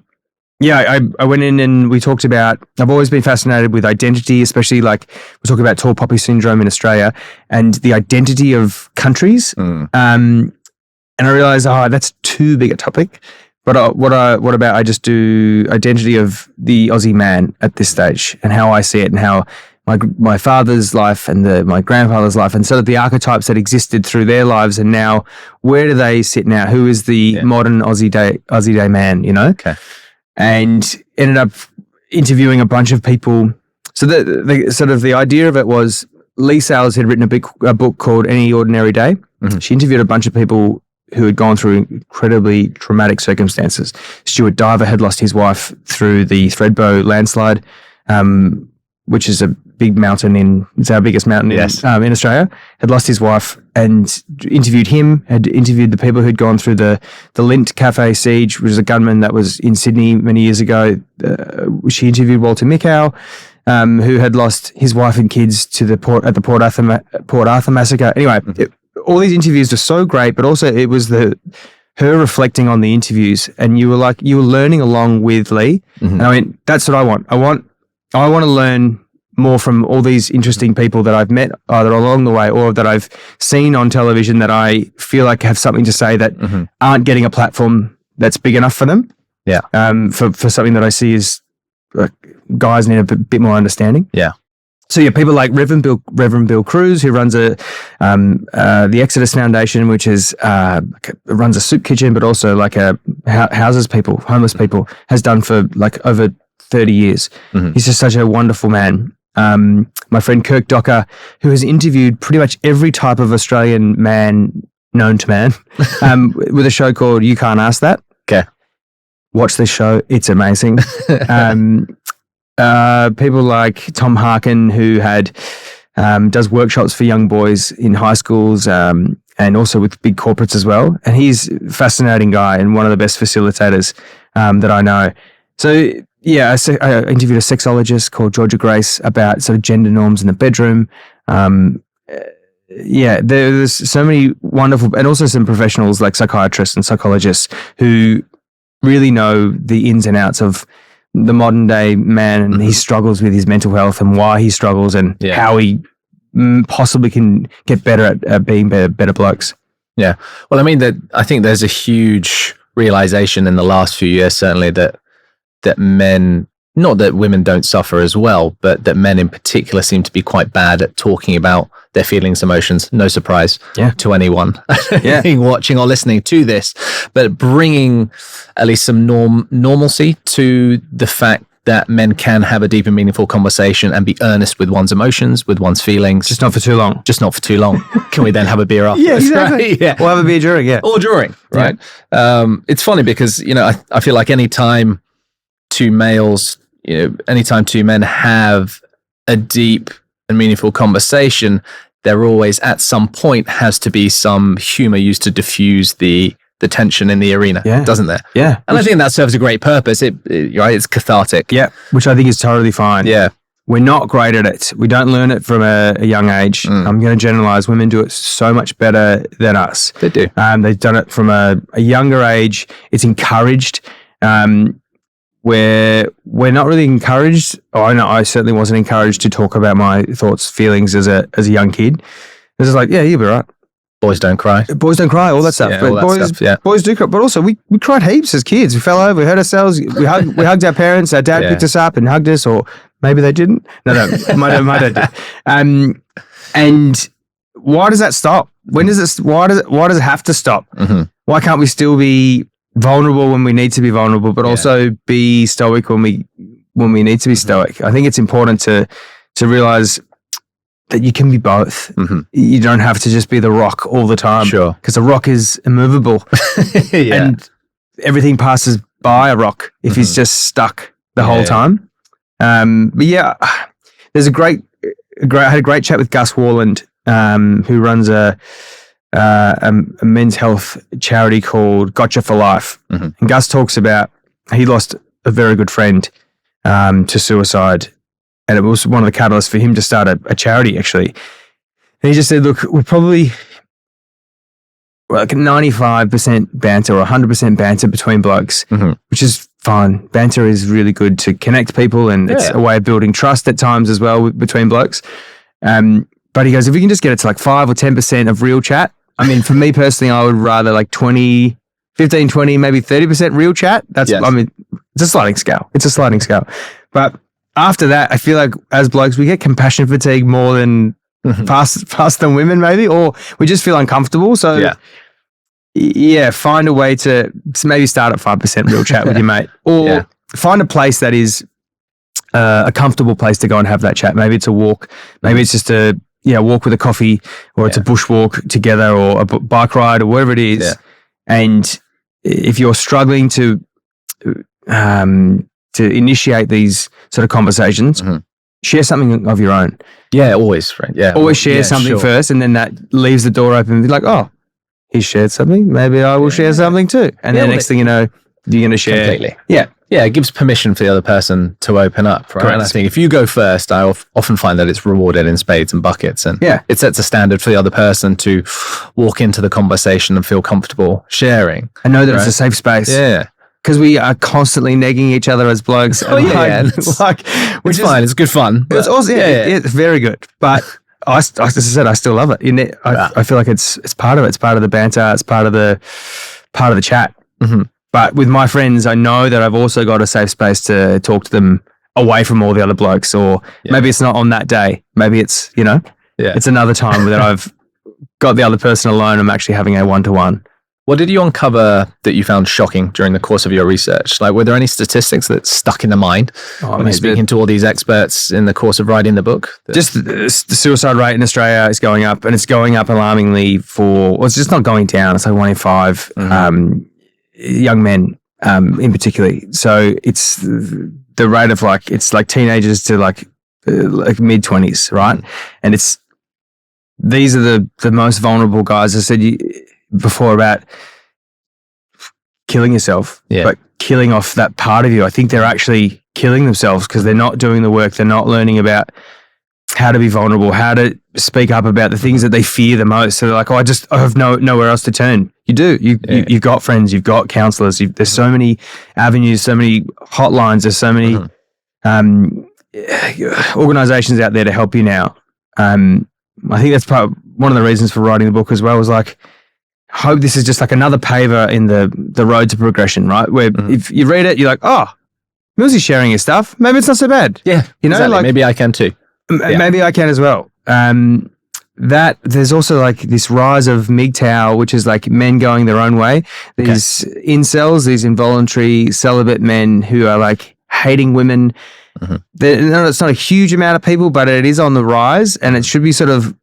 yeah, I went in and we talked about, I've always been fascinated with identity, especially like we talk about tall poppy syndrome in Australia and the identity of countries. And I realized, that's too big a topic. But what about I just do identity of the Aussie man at this stage and how I see it and how my father's life and my grandfather's life and sort of the archetypes that existed through their lives and now where do they sit now? Who is the modern Aussie Day man, you know? Okay. And ended up interviewing a bunch of people. So the sort of the idea of it was Lee Sales had written a book called Any Ordinary Day. She interviewed a bunch of people who had gone through incredibly traumatic circumstances. Stuart Diver had lost his wife through the Thredbo landslide, which is a big mountain it's our biggest mountain in Australia, had lost his wife and interviewed him, had interviewed the people who'd gone through the Lint Cafe siege, which was a gunman that was in Sydney many years ago. She interviewed Walter Mikow, who had lost his wife and kids to the Port Arthur massacre. Anyway, all these interviews were so great, but also it was her reflecting on the interviews, and you were learning along with Lee. And I went, that's what I want. I want to learn more from all these interesting people that I've met either along the way or that I've seen on television that I feel like have something to say that aren't getting a platform that's big enough for them. Yeah. For something that I see as guys need a bit more understanding. Yeah. So yeah, people like Reverend Bill Cruz, who runs the Exodus Foundation, which is runs a soup kitchen, but also like houses people, homeless people, has done for like over 30 years. He's just such a wonderful man. My friend Kirk Docker, who has interviewed pretty much every type of Australian man known to man, with a show called You Can't Ask That. Okay. Watch this show. It's amazing. People like Tom Harkin, who does workshops for young boys in high schools, and also with big corporates as well. And he's a fascinating guy and one of the best facilitators that I know. So yeah, I interviewed a sexologist called Georgia Grace about sort of gender norms in the bedroom. There's so many wonderful, and also some professionals like psychiatrists and psychologists who really know the ins and outs of the modern day man and his struggles with his mental health and why he struggles and how he possibly can get better at being better blokes. Yeah. Well, I mean, I think there's a huge realization in the last few years, certainly that men, not that women don't suffer as well, but that men in particular seem to be quite bad at talking about their feelings, emotions. No surprise to anyone watching or listening to this, but bringing at least some normalcy to the fact that men can have a deep and meaningful conversation and be earnest with one's emotions, with one's feelings. Just not for too long. Can we then have a beer after? Yeah, exactly. Right? Yeah. We'll have a beer during, Or during, right? Yeah. It's funny because, I feel like anytime two males, anytime two men have a deep and meaningful conversation, there always at some point has to be some humor used to diffuse the tension in the arena, doesn't there? Yeah. And I think that serves a great purpose. It's cathartic. Yeah, which I think is totally fine. Yeah. We're not great at it. We don't learn it from a young age. I'm going to generalize. Women do it so much better than us. They do. They've done it from a younger age. It's encouraged. Where we're not really encouraged. I certainly wasn't encouraged to talk about my thoughts, feelings as a young kid. It's just like, you'll be right. Boys don't cry. Boys don't cry, all that stuff. Yeah, but boys do cry. But also, we cried heaps as kids. We fell over, we hurt ourselves. We hugged our parents. Our dad picked us up and hugged us, or maybe they didn't. No, my dad did. And why does that stop? Why does it have to stop? Why can't we still be vulnerable when we need to be vulnerable, but also be stoic when we need to be stoic? I think it's important to realize that you can be both. You don't have to just be the rock all the time. Sure. Because a rock is immovable. And everything passes by a rock if he's just stuck the whole time. But yeah, there's I had a great chat with Gus Warland, who runs a men's health charity called Gotcha for Life. And Gus talks about, he lost a very good friend to suicide. And it was one of the catalysts for him to start a charity, actually. And he just said, look, we're probably like 95% banter or 100% banter between blokes, which is fine. Banter is really good to connect people, and it's a way of building trust at times as well between blokes. But he goes, if we can just get it to like 5 or 10% of real chat. I mean, for me personally, I would rather like 15, 20, maybe 30% real chat. That's, I mean, it's a sliding scale. It's a sliding scale. But after that, I feel like as blokes, we get compassion fatigue more than fast than women maybe, or we just feel uncomfortable. So find a way to maybe start at 5% real chat with your mate, or find a place that is a comfortable place to go and have that chat. Maybe it's a walk, maybe it's just a walk with a coffee, or it's a bushwalk together, or a bike ride, or whatever it is. And if you're struggling to initiate these sort of conversations, share something of your own. Yeah, always, right? Yeah, always share something first, and then that leaves the door open and be like, oh, he shared something, maybe I will share something too. And then next thing you know, you're going to share. Completely. Yeah. Yeah, it gives permission for the other person to open up, right? Correct. And I think if you go first, I often find that it's rewarded in spades and buckets. And it sets a standard for the other person to walk into the conversation and feel comfortable sharing. I know that it's a safe space. Yeah. Because we are constantly negging each other as blokes. It's fine. It's good fun. It's also, it's very good. But as I said, I still love it. I feel like it's part of it. It's part of the banter. It's part of the chat. But with my friends, I know that I've also got a safe space to talk to them away from all the other blokes, or maybe it's not on that day. Maybe it's, it's another time that I've got the other person alone. I'm actually having a one-to-one. What did you uncover that you found shocking during the course of your research? Like, were there any statistics that stuck in the mind when you're speaking to all these experts in the course of writing the book? Just the suicide rate in Australia is going up, and it's going up alarmingly it's just not going down. It's like 1 in 5 young men in particular. So it's the rate of it's like teenagers to like mid-20s, right? And these are the most vulnerable guys. I said before about killing yourself, but killing off that part of you. I think they're actually killing themselves because they're not doing the work. They're not learning about how to be vulnerable, how to speak up about the things that they fear the most. So they're like, I have nowhere else to turn. You do. You've got friends. You've got counselors. There's so many avenues, so many hotlines. There's so many organizations out there to help you now. I think that's one of the reasons for writing the book as well, was like, hope this is just like another paver in the road to progression, right? Where if you read it, you're like, oh, Millsy's sharing his stuff. Maybe it's not so bad. Yeah, exactly. Maybe I can too. Maybe I can as well. That there's also like this rise of MGTOW, which is like men going their own way. These incels, these involuntary celibate men who are like hating women. It's not a huge amount of people, but it is on the rise, and it should be sort of,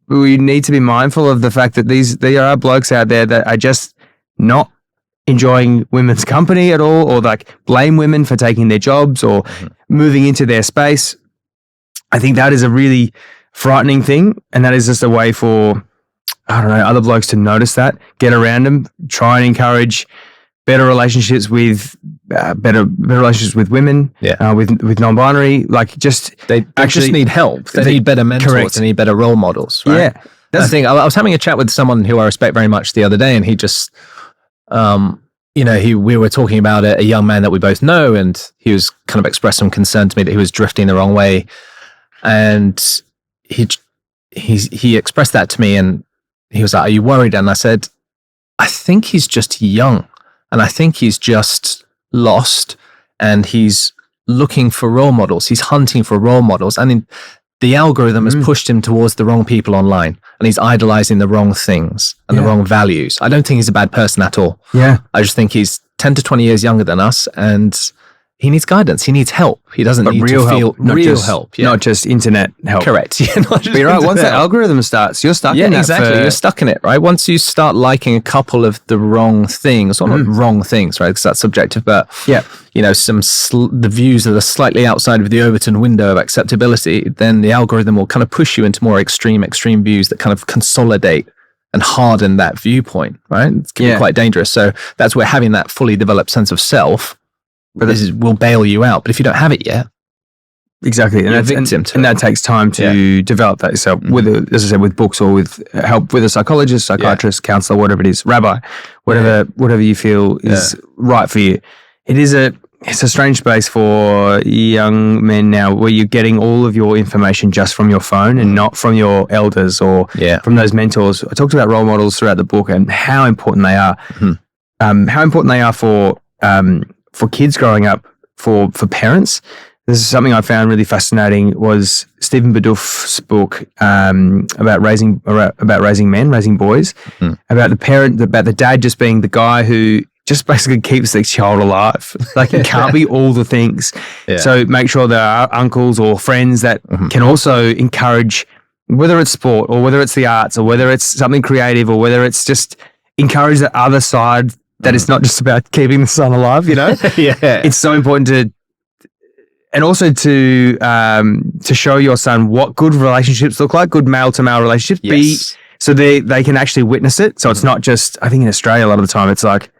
we need to be mindful of the fact that there are blokes out there that are just not enjoying women's company at all, or like blame women for taking their jobs or moving into their space. I think that is a really frightening thing, and that is just a way for, I don't know, other blokes to notice that, get around them, try and encourage better relationships with better relationships with women, with non-binary. Like, they just need help. They need better mentors. Correct. They need better role models. Right? Yeah, I think I was having a chat with someone who I respect very much the other day, and he just, we were talking about a young man that we both know, and he was kind of expressed some concern to me that he was drifting the wrong way, and he expressed that to me, and he was like, "Are you worried?" And I said, "I think he's just young. And I think he's just lost, and he's looking for role models. He's hunting for role models. And the algorithm has pushed him towards the wrong people online, and he's idolizing the wrong things and the wrong values. I don't think he's a bad person at all. Yeah. I just think he's 10 to 20 years younger than us, and he needs guidance. He needs help. He doesn't need real to feel help, not real just, help. Not just internet help. Correct. But you're right. Once that algorithm starts, you're stuck in that. Yeah, exactly. You're stuck in it, right? Once you start liking a couple of the wrong things, or not wrong things, right? Because that's subjective, but the views that are slightly outside of the Overton window of acceptability, then the algorithm will kind of push you into more extreme views that kind of consolidate and harden that viewpoint, right? It can be quite dangerous. So that's where having that fully developed sense of self will bail you out. But if you don't have it yet, Exactly, and that takes time to develop that yourself. Whether, as I said, with books or with help with a psychologist, psychiatrist, counselor, whatever it is, rabbi, whatever you feel is right for you. It's a strange space for young men now, where you're getting all of your information just from your phone and not from your elders or from those mentors. I talked about role models throughout the book and how important they are. How important they are for kids growing up, for parents. This is something I found really fascinating, was Stephen Baduff's book about raising men, raising boys, about the dad just being the guy who just basically keeps the child alive. Like, he can't be all the things. So make sure there are uncles or friends that can also encourage, whether it's sport or whether it's the arts or whether it's something creative or whether it's just encourage the other side, that it's not just about keeping the son alive, you know? It's so important and also to show your son what good relationships look like, good male to male relationships, so they can actually witness it. So it's not just, I think in Australia a lot of the time it's like,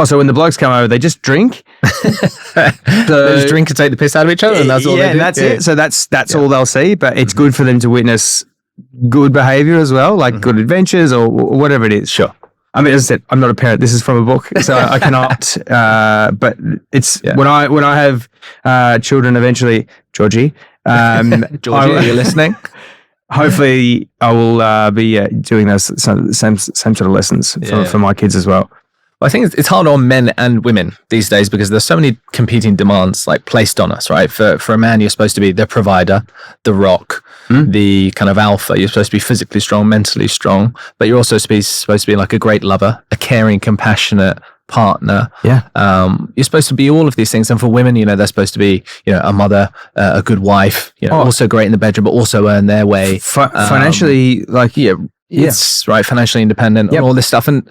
so when the blokes come over, they just drink. They just drink and take the piss out of each other, and that's all they do. And that's it. So that's all they'll see. But it's good for them to witness good behavior as well, like good adventures or whatever it is. Sure. I mean, as I said, I'm not a parent. This is from a book, so I cannot. But it's when I have children eventually, Georgie. Georgie, are you listening? Hopefully, I will be doing those same sort of lessons for my kids as well. Well, I think it's hard on men and women these days because there's so many competing demands like placed on us, right? For a man, you're supposed to be the provider, the rock, the kind of alpha. You're supposed to be physically strong, mentally strong, but you're also supposed to be like a great lover, a caring, compassionate partner. You're supposed to be all of these things. And for women, they're supposed to be, a mother, a good wife, also great in the bedroom, but also earn their way. Financially, it's right, financially independent and all this stuff. And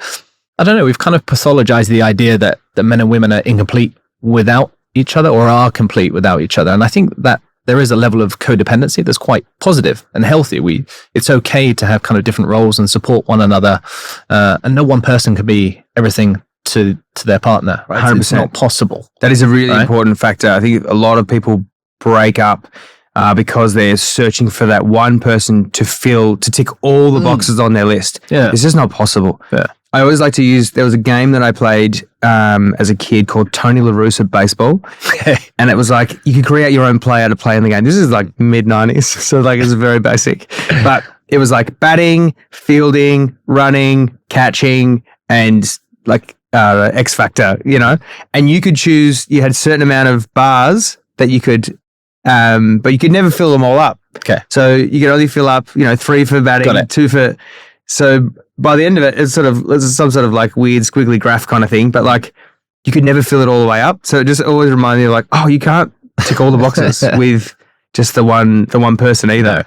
I don't know, we've kind of pathologized the idea that men and women are incomplete without each other or are complete without each other. And I think that there is a level of codependency that's quite positive and healthy. It's okay to have kind of different roles and support one another. And no one person can be everything to their partner, right? 100%. It's not possible. That is a really important factor. I think a lot of people break up because they're searching for that one person to tick all the boxes on their list. It's just not possible. I always like to use, there was a game that I played as a kid called Tony La Russa Baseball. And it was like, you could create your own player to play in the game. This is like mid-90s, so like it's very basic. But it was like batting, fielding, running, catching, and like X Factor, And you could choose, you had a certain amount of bars that you could, but you could never fill them all up. So you could only fill up, 3 for batting, 2 for, so by the end of it, it's some sort of like weird squiggly graph kind of thing, but like you could never fill it all the way up. So it just always reminded me like, you can't tick all the boxes with just the one person either.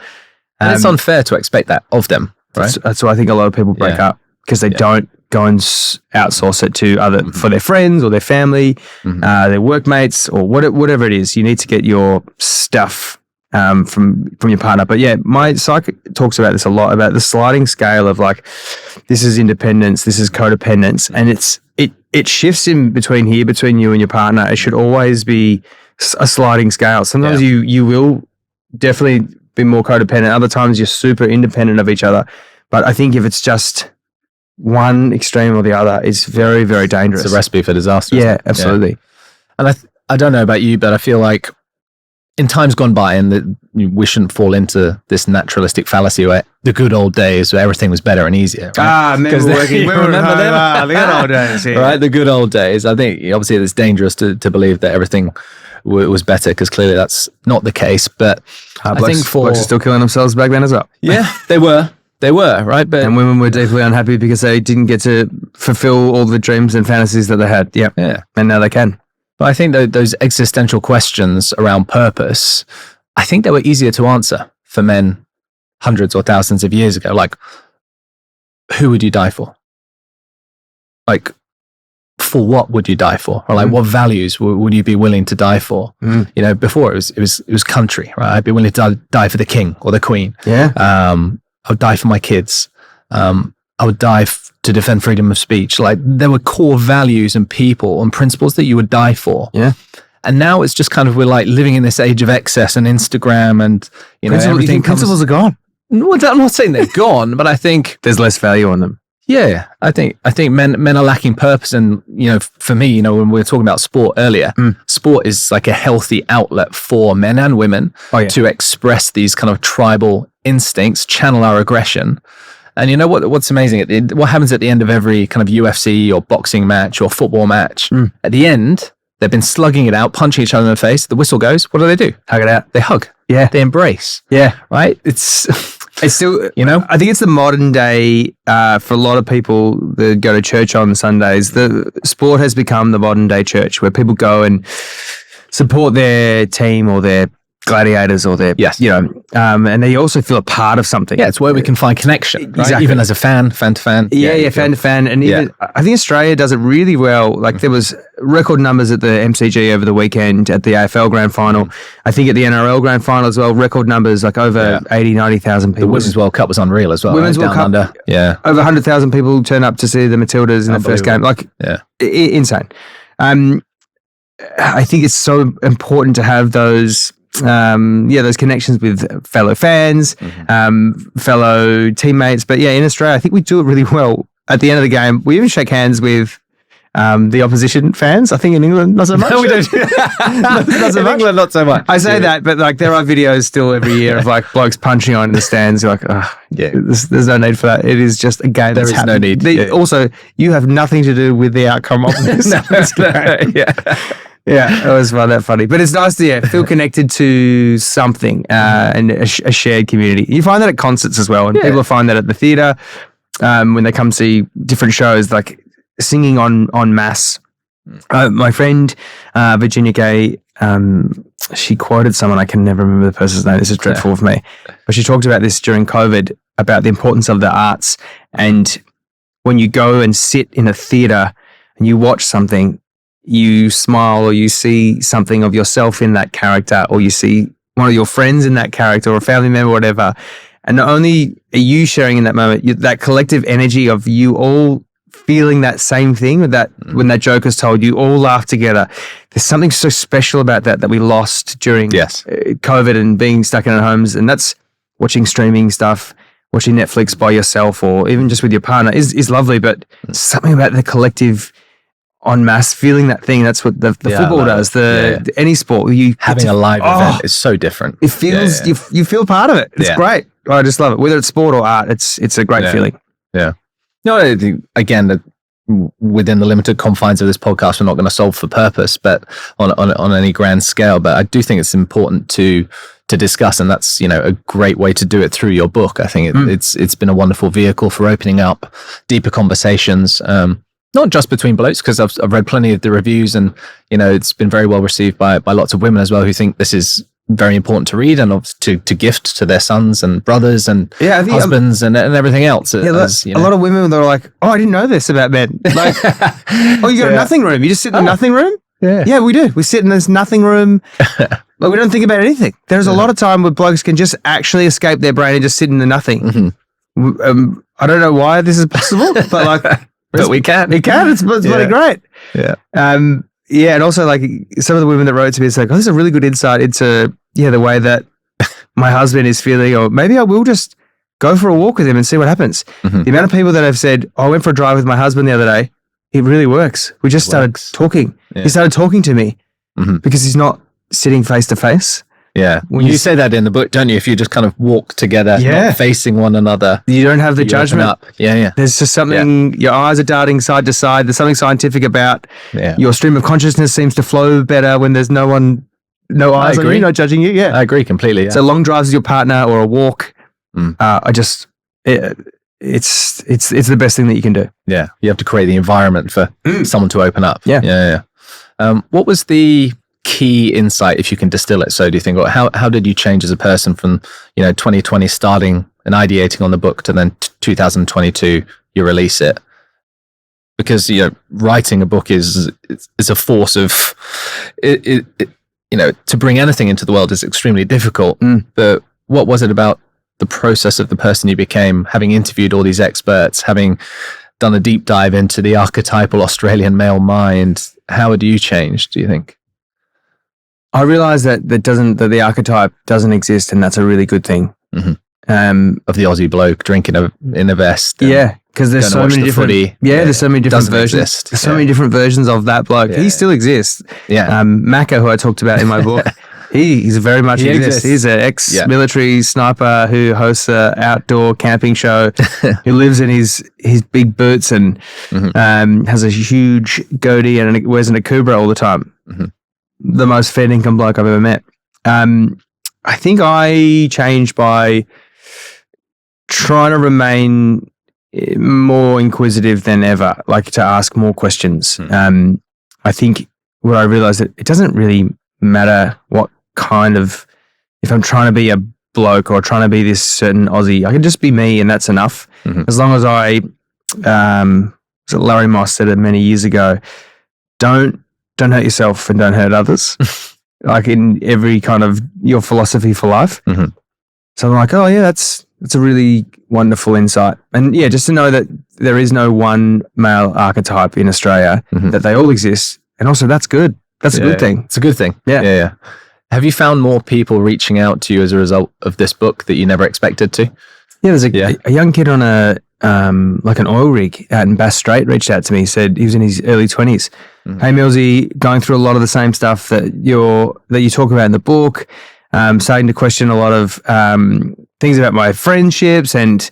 And it's unfair to expect that of them, right? That's why I think a lot of people break up, because they don't go and outsource it to for their friends or their family, their workmates or whatever it is. You need to get your stuff from your partner. But my psych talks about this a lot, about the sliding scale of like, this is independence, this is codependence, and it shifts in between you and your partner. It should always be a sliding scale. Sometimes you will definitely be more codependent. Other times you're super independent of each other. But I think if it's just one extreme or the other, it's very, very dangerous. It's a recipe for disaster. Yeah, absolutely. And I don't know about you, but I feel like in times gone by, and we shouldn't fall into this naturalistic fallacy where the good old days where everything was better and easier. Right? Remember working. Remember them? The good old days. Yeah. Right, the good old days. I think obviously it's dangerous to believe that everything was better, because clearly that's not the case. But I think blokes are still killing themselves back then as well. Yeah, they were, right? And women were deeply unhappy because they didn't get to fulfill all the dreams and fantasies that they had. Yeah. And now they can. But I think those existential questions around purpose, I think they were easier to answer for men hundreds or thousands of years ago. Like, who would you die for? Like, for what would you die for? Or like, what values would you be willing to die for? Before it was country, right? I'd be willing to die for the king or the queen. I would die for my kids. I would die to defend freedom of speech. Like, there were core values and people and principles that you would die for. And now it's just kind of, we're like living in this age of excess and Instagram and, everything. Principles are gone. Well, I'm not saying they're gone, but I think there's less value on them. Yeah, I think men are lacking purpose, and for me, when we were talking about sport earlier, sport is like a healthy outlet for men and women to express these kind of tribal instincts, channel our aggression. And what's amazing? What happens at the end of every kind of UFC or boxing match or football match? At the end, they've been slugging it out, punching each other in the face. The whistle goes. What do? Hug it out. They hug. Yeah. They embrace. Yeah. Right. It's still, I think it's the modern day, for a lot of people that go to church on Sundays, the sport has become the modern day church where people go and support their team or their gladiators or their, and they also feel a part of something. Yeah, it's where we can find connection, right? Exactly. Even as a fan to fan. Fan to fan. And even, I think Australia does it really well. Like there was record numbers at the MCG over the weekend at the AFL Grand Final. I think at the NRL Grand Final as well, record numbers like over 80, 90,000 people. The Women's World Cup was unreal as well. Women's World Cup, under. Yeah. Over 100,000 people turn up to see the Matildas in the first game. Like, insane. I think it's so important to have those those connections with fellow fans, fellow teammates. But in Australia, I think we do it really well. At the end of the game, we even shake hands with the opposition fans. I think in England, not so much. No, we don't. Not so much. England, not so much. I say that, but like there are videos still every year of like blokes punching on in the stands. You're like, there's no need for that. It is just a game. There is no need. Also, you have nothing to do with the outcome of this. Yeah, I always find that funny. But it's nice to feel connected to something and a shared community. You find that at concerts as well, and people find that at the theatre when they come see different shows, like singing en masse. My friend Virginia Gay, she quoted someone, I can never remember the person's name, this is dreadful for me, but she talked about this during COVID, about the importance of the arts. And when you go and sit in a theatre and you watch something, you smile or you see something of yourself in that character, or you see one of your friends in that character or a family member, whatever. And not only are you sharing in that moment, that collective energy of you all feeling that same thing, with that when that joke is told, you all laugh together. There's something so special about that we lost during COVID and being stuck in our homes. And that's watching streaming stuff, watching Netflix by yourself, or even just with your partner is lovely. But something about the collective en masse feeling that thing. That's what the football does. Any sport, you having a live event is so different. It feels you feel part of it. It's great. I just love it. Whether it's sport or art, it's a great feeling. Yeah. No, I think, again, that within the limited confines of this podcast, we're not going to solve for purpose, but on any grand scale. But I do think it's important to discuss, and that's a great way to do it through your book. I think it's been a wonderful vehicle for opening up deeper conversations. Not just between blokes, because I've read plenty of the reviews, and it's been very well received by lots of women as well, who think this is very important to read and to gift to their sons and brothers and husbands and everything else. A lot of women, they're like, I didn't know this about men. Like, you got a nothing room. You just sit in a nothing room? Yeah, we do. We sit in this nothing room. Like, we don't think about anything. There's a lot of time where blokes can just actually escape their brain and just sit in the nothing. I don't know why this is possible, but like... But we can. It can. It's bloody great. Yeah. And also like some of the women that wrote to me, it's like, this is a really good insight into the way that my husband is feeling, or maybe I will just go for a walk with him and see what happens. The amount of people that have said, I went for a drive with my husband the other day, it really works. We just started talking. He started talking to me because he's not sitting face to face. Yeah. When you say that in the book, don't you? If you just kind of walk together, not facing one another. You don't have the judgment. Up. Yeah. There's just something, your eyes are darting side to side. There's something scientific about your stream of consciousness seems to flow better when there's no eyes on you, not judging you. Yeah. I agree completely. Yeah. So long drives with your partner or a walk, it's the best thing that you can do. Yeah. You have to create the environment for someone to open up. Yeah. What was the key insight, if you can distill it so, do you think, or how did you change as a person from 2020 starting and ideating on the book to then 2022 you release it? Because writing a book is a force of it, to bring anything into the world is extremely difficult. But what was it about the process of the person you became, having interviewed all these experts, having done a deep dive into the archetypal Australian male mind? How had you changed, do you think? I realize that the archetype doesn't exist, and that's a really good thing. Of the Aussie bloke drinking in a vest. Because there's so many different. There's so many different versions. Exist. There's so many different versions of that bloke. He still exists. Macca, who I talked about in my book, he's very much exists. He's an ex-military sniper who hosts an outdoor camping show. Who lives in his big boots and has a huge goatee and wears an akubra all the time. The most fair income bloke I've ever met. I think I changed by trying to remain more inquisitive than ever, like to ask more questions. I think what I realized that it doesn't really matter what kind of, if I'm trying to be a bloke or trying to be this certain Aussie, I can just be me and that's enough. As long as Larry Moss said it many years ago, don't hurt yourself and don't hurt others. Like in every kind of your philosophy for life. So I'm like, oh yeah, that's a really wonderful insight. And yeah, just to know that there is no one male archetype in Australia, that they all exist. And also that's good. That's a good thing. It's a good thing. Yeah. Have you found more people reaching out to you as a result of this book that you never expected to? Yeah, there's a young kid on like an oil rig out in Bass Strait reached out to me, said he was in his early 20s. Hey Millsy, going through a lot of the same stuff that you talk about in the book, starting to question a lot of things about my friendships, and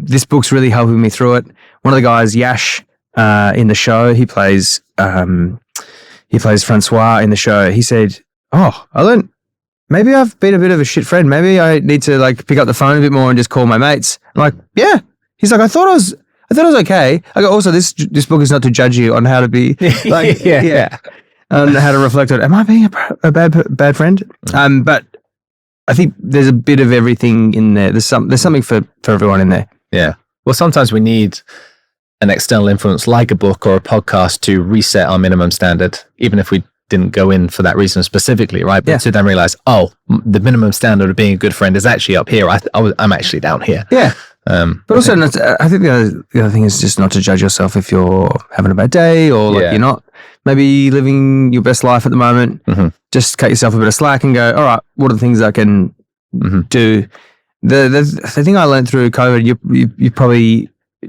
this book's really helping me through it. One of the guys, Yash, in the show, he plays Francois in the show. He said, "Oh, I learned. Maybe I've been a bit of a shit friend. Maybe I need to like pick up the phone a bit more and just call my mates." I'm like, "Yeah." He's like, I thought I was okay. I go, also, this book is not to judge you on how to be like, on how to reflect on, am I being a bad friend? But I think there's a bit of everything in there. There's something for everyone in there. Yeah. Well, sometimes we need an external influence like a book or a podcast to reset our minimum standard, even if we didn't go in for that reason specifically, right? But to then realize, the minimum standard of being a good friend is actually up here. I'm actually down here. Yeah. But also, I think the other thing is just not to judge yourself if you're having a bad day or like you're not maybe living your best life at the moment. Just cut yourself a bit of slack and go, all right, what are the things I can do? The thing I learned through COVID, you probably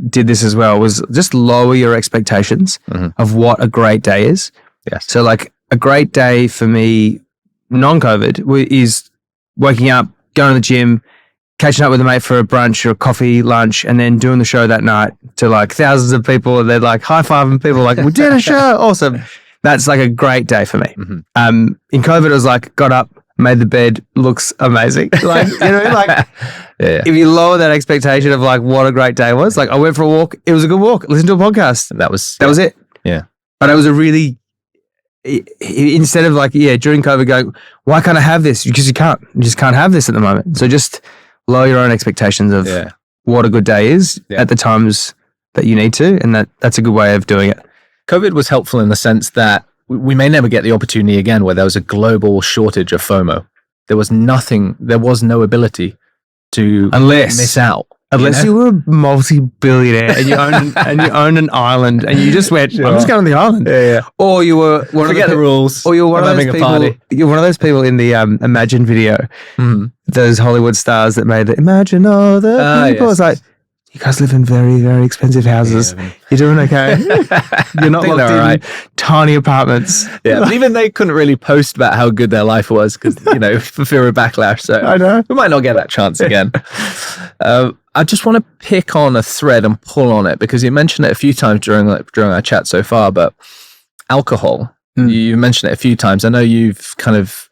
did this as well, was just lower your expectations of what a great day is. Yes. So like a great day for me, non-COVID, is waking up, going to the gym, catching up with a mate for a brunch or a coffee, lunch, and then doing the show that night to like thousands of people, and they're like high-fiving people like, we did a show, awesome. That's like a great day for me. In COVID, it was like, got up, made the bed, looks amazing. Like, you know, like if you lower that expectation of like what a great day was, like I went for a walk, it was a good walk, listened to a podcast. That was it. Yeah. But it was a really, instead of like, during COVID going, why can't I have this? Because you just can't have this at the moment. So just lower your own expectations of what a good day is at the times that you need to. And that's a good way of doing it. COVID was helpful in the sense that we may never get the opportunity again where there was a global shortage of FOMO. There was no ability to miss out. Unless you were a multi-billionaire and you own an island and you just went, I'm just going to the island. Or you were forget the rules. Or you're one of those people. Party. You're one of those people in the Imagine video. Those Hollywood stars that made the Imagine all the people. It's like, you guys live in very, very expensive houses. You're doing okay. You're not locked in tiny apartments. Yeah, but even they couldn't really post about how good their life was because, for fear of backlash. So I know. We might not get that chance again. I just want to pick on a thread and pull on it because you mentioned it a few times during our chat so far, but alcohol, you mentioned it a few times. I know you've kind of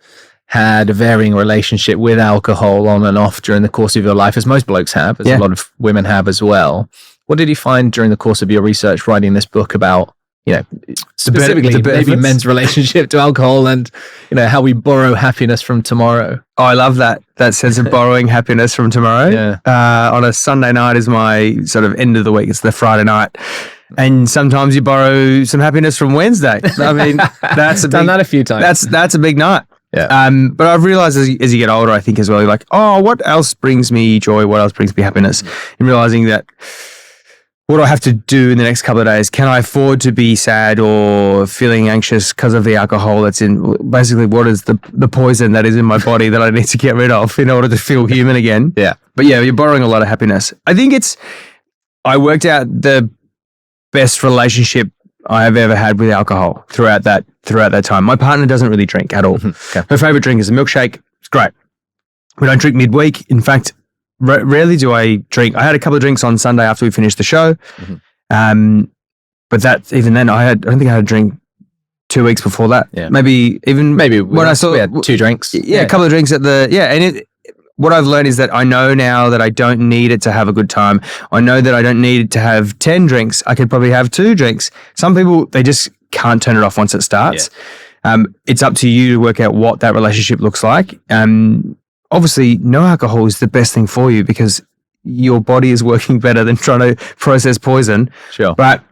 had a varying relationship with alcohol on and off during the course of your life, as most blokes have, as a lot of women have as well. What did you find during the course of your research writing this book about, specifically maybe men's relationship to alcohol and, how we borrow happiness from tomorrow? Oh, I love that sense of borrowing happiness from tomorrow. Yeah. On a Sunday night is my sort of end of the week. It's the Friday night. And sometimes you borrow some happiness from Wednesday. I mean, that's done that a few times. That's a big night. Yeah. But I've realized as you get older, I think as well, you're like, what else brings me joy? What else brings me happiness? And realizing that what do I have to do in the next couple of days? Can I afford to be sad or feeling anxious because of the alcohol that's in? Basically, what is the poison that is in my body that I need to get rid of in order to feel human again? Yeah. But yeah, you're borrowing a lot of happiness. I think I worked out the best relationship I have ever had with alcohol throughout that time. My partner doesn't really drink at all. Okay. Her favorite drink is a milkshake. It's great. We don't drink midweek. In fact, rarely do I drink. I had a couple of drinks on Sunday after we finished the show. But that, even then, I don't think I had a drink 2 weeks before that. Yeah. Maybe when I saw, we had 2 drinks. Yeah, a couple of drinks and what I've learned is that I know now that I don't need it to have a good time. I know that I don't need to have 10 drinks. I could probably have 2 drinks. Some people, they just can't turn it off once it starts. Yeah. It's up to you to work out what that relationship looks like. Obviously, no alcohol is the best thing for you because your body is working better than trying to process poison. Sure. But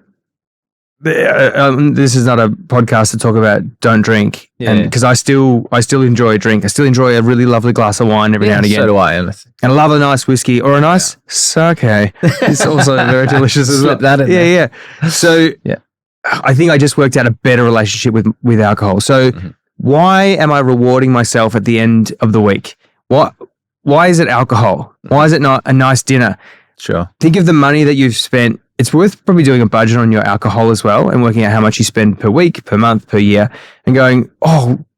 this is not a podcast to talk about don't drink, because I still enjoy a drink. I still enjoy a really lovely glass of wine every now and again. So do I. And I love a nice whiskey or a nice sake. It's also very delicious as well. Slip that in there. Yeah. So I think I just worked out a better relationship with alcohol. So why am I rewarding myself at the end of the week? Why is it alcohol? Why is it not a nice dinner? Sure. Think of the money that you've spent. It's worth probably doing a budget on your alcohol as well and working out how much you spend per week, per month, per year, and going,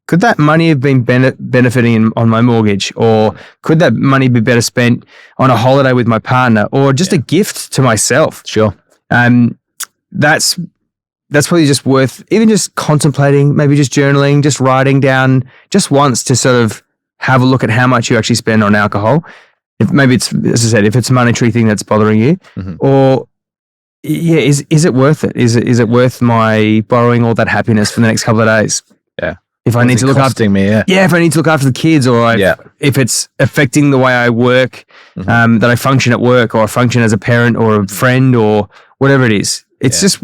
could that money have been benefiting on my mortgage? Or could that money be better spent on a holiday with my partner or just a gift to myself? Sure. That's probably just worth even just contemplating, maybe just journaling, just writing down just once to sort of have a look at how much you actually spend on alcohol. If maybe it's, as I said, if it's a monetary thing that's bothering you, or is it worth it? Is it worth my borrowing all that happiness for the next couple of days? Yeah. If I need to look after me, if I need to look after the kids, or if it's affecting the way I work, that I function at work, or I function as a parent or a friend or whatever it is, it's just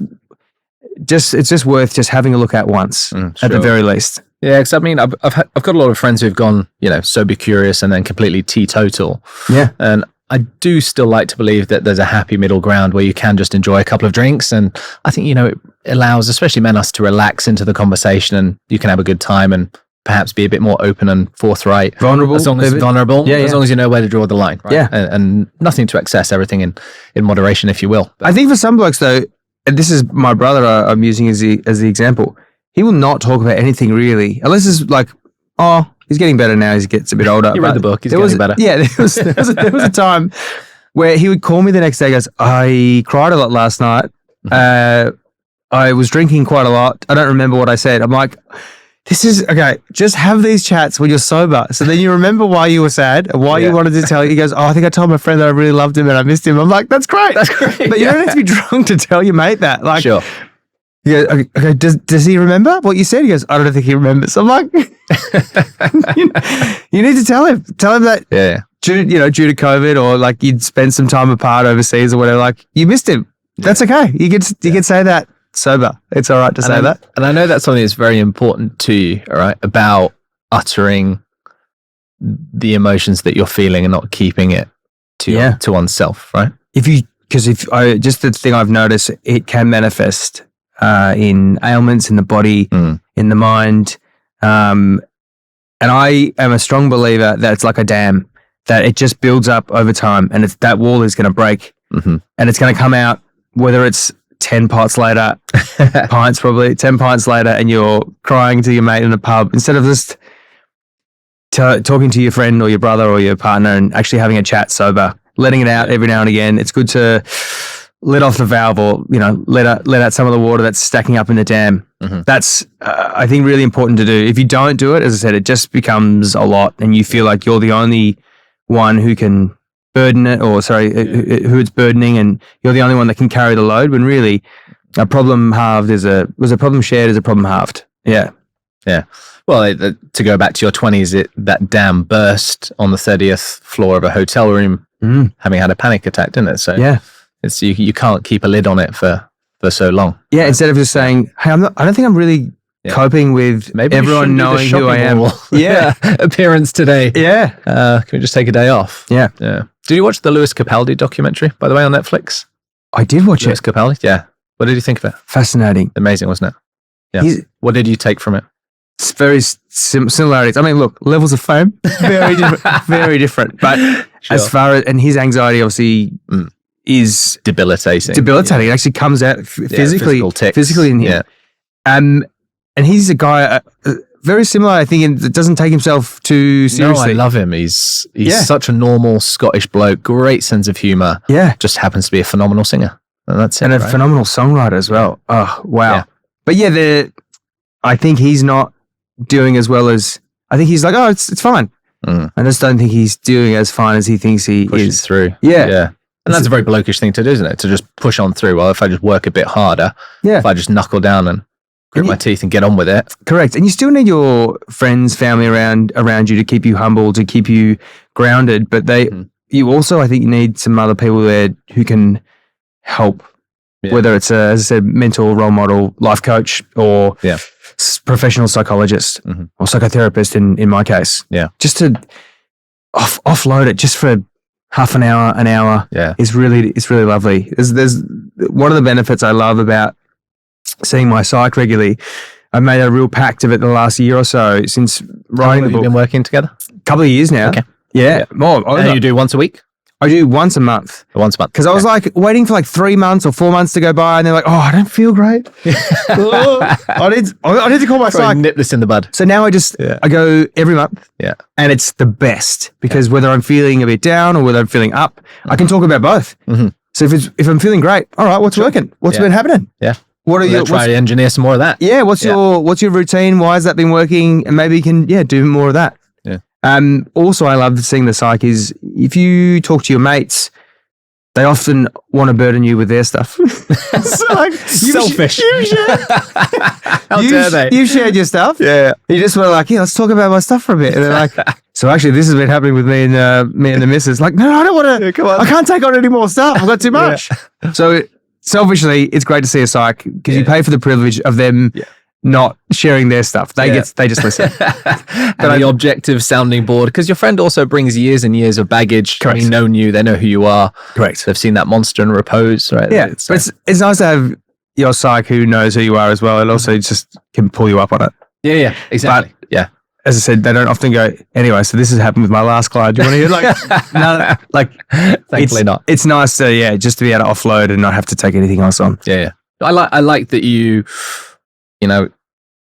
worth just having a look at once at the very least. Yeah, because I mean, I've got a lot of friends who've gone, sober curious and then completely teetotal. Yeah, and I do still like to believe that there's a happy middle ground where you can just enjoy a couple of drinks, and I think it allows, especially men, us to relax into the conversation, and you can have a good time and perhaps be a bit more open and forthright, vulnerable, as long as you know where to draw the line, right? Yeah, and nothing to excess, everything in moderation, if you will. But I think for some blokes though, and this is my brother I'm using as the example. He will not talk about anything really, unless it's like, he's getting better now as he gets a bit older. You read the book, he's getting better. Yeah, there was a time where he would call me the next day, goes, I cried a lot last night. I was drinking quite a lot. I don't remember what I said. I'm like, this is, okay, just have these chats when you're sober. So then you remember why you were sad and why you wanted to tell you. He goes, I think I told my friend that I really loved him and I missed him. I'm like, that's great. That's great. But you don't have to be drunk to tell your mate that. Like, sure. Yeah. Okay. Does he remember what you said? He goes, I don't think he remembers. I'm like, you need to tell him. Tell him that. Yeah. Due to COVID, or like you'd spend some time apart overseas or whatever. Like you missed him. That's okay. You can say that sober. It's all right to say that. And I know that's something that's very important to you. All right, about uttering the emotions that you're feeling and not keeping it to oneself. Right. Just the thing I've noticed, it can manifest in ailments in the body, in the mind. And I am a strong believer that it's like a dam, that it just builds up over time, and that wall is going to break, and it's going to come out, whether it's 10 pints later, 10 pints later, and you're crying to your mate in a pub, instead of just talking to your friend or your brother or your partner and actually having a chat sober, letting it out every now and again. It's good to let off the valve, or let out some of the water that's stacking up in the dam. That's I think really important to do. If you don't do it, as I said, it just becomes a lot, and you feel like you're the only one who can burden it, or who it's burdening, and you're the only one that can carry the load. When really, a problem halved was a problem shared is a problem halved. Yeah. Well, to go back to your 20s, that dam burst on the 30th floor of a hotel room, having had a panic attack, didn't it? So it's you can't keep a lid on it for so long. Yeah, instead of just saying, "Hey, I don't think I'm really coping with everyone knowing who I am." Appearance today. Yeah, can we just take a day off? Yeah. Did you watch the Lewis Capaldi documentary, by the way, on Netflix? I did watch Lewis it. Capaldi? Yeah. What did you think of it? Fascinating. Amazing, wasn't it? Yeah. What did you take from it? It's very similarities. I mean, look, levels of fame, very different, very different. But as far as, and his anxiety obviously is debilitating. It actually comes out physically in him. Yeah. And he's a guy very similar, I think, that doesn't take himself too seriously. No, I love him. He's such a normal Scottish bloke, great sense of humour. Yeah. Just happens to be a phenomenal singer. And that's it. And a phenomenal songwriter as well. Oh, wow. Yeah. But yeah, I think he's not doing as well as, I think he's like, oh, it's fine. I just don't think he's doing as fine as he thinks he is. Through. Yeah. And that's a very blokish thing to do, isn't it? To just push on through. Well, if I just work a bit harder, if I just knuckle down and grit my teeth and get on with it. Correct. And you still need your friends, family around you to keep you humble, to keep you grounded. But you also, I think, you need some other people there who can help. Yeah. Whether it's as I said, mentor, role model, life coach, or professional psychologist or psychotherapist in my case. Yeah. Just to offload it just for half an hour is really lovely. There's one of the benefits I love about seeing my psych regularly. I've made a real pact of it the last year or so since writing the book. You've been working together? A couple of years now. Okay. Yeah. And you do once a week? I do once a month. Once a month. Because I was like waiting for like 3 months or 4 months to go by, and they're like, oh, I don't feel great. I need to call my psych. Nip this in the bud. So now I go every month. Yeah. And it's the best because whether I'm feeling a bit down or whether I'm feeling up, I can talk about both. So if I'm feeling great, all right, what's working? What's been happening? Yeah. What are you try to engineer some more of that? Yeah. What's your routine? Why has that been working? And maybe you can do more of that. Yeah. Also, I love seeing the psych is if you talk to your mates, they often want to burden you with their stuff. So like, selfish. How dare they? You've shared your stuff. Yeah. You just were like, let's talk about my stuff for a bit. And they're like, so actually, this has been happening with me and the missus. Like, no, I don't want to. Come on. I can't take on any more stuff. I've got too much. So selfishly, it's great to see a psych because you pay for the privilege of them not sharing their stuff. They just listen. But the objective sounding board, because your friend also brings years and years of baggage. Correct. Having known you, they know who you are. Correct. They've seen that monster in repose, right? Yeah. But it's nice to have your psych who knows who you are as well, and also just can pull you up on it. Yeah, exactly. But, as I said, they don't often go, anyway, so this has happened with my last client. Do you want to hear? No, thankfully not. It's nice to, just to be able to offload and not have to take anything else on. Yeah. I like that you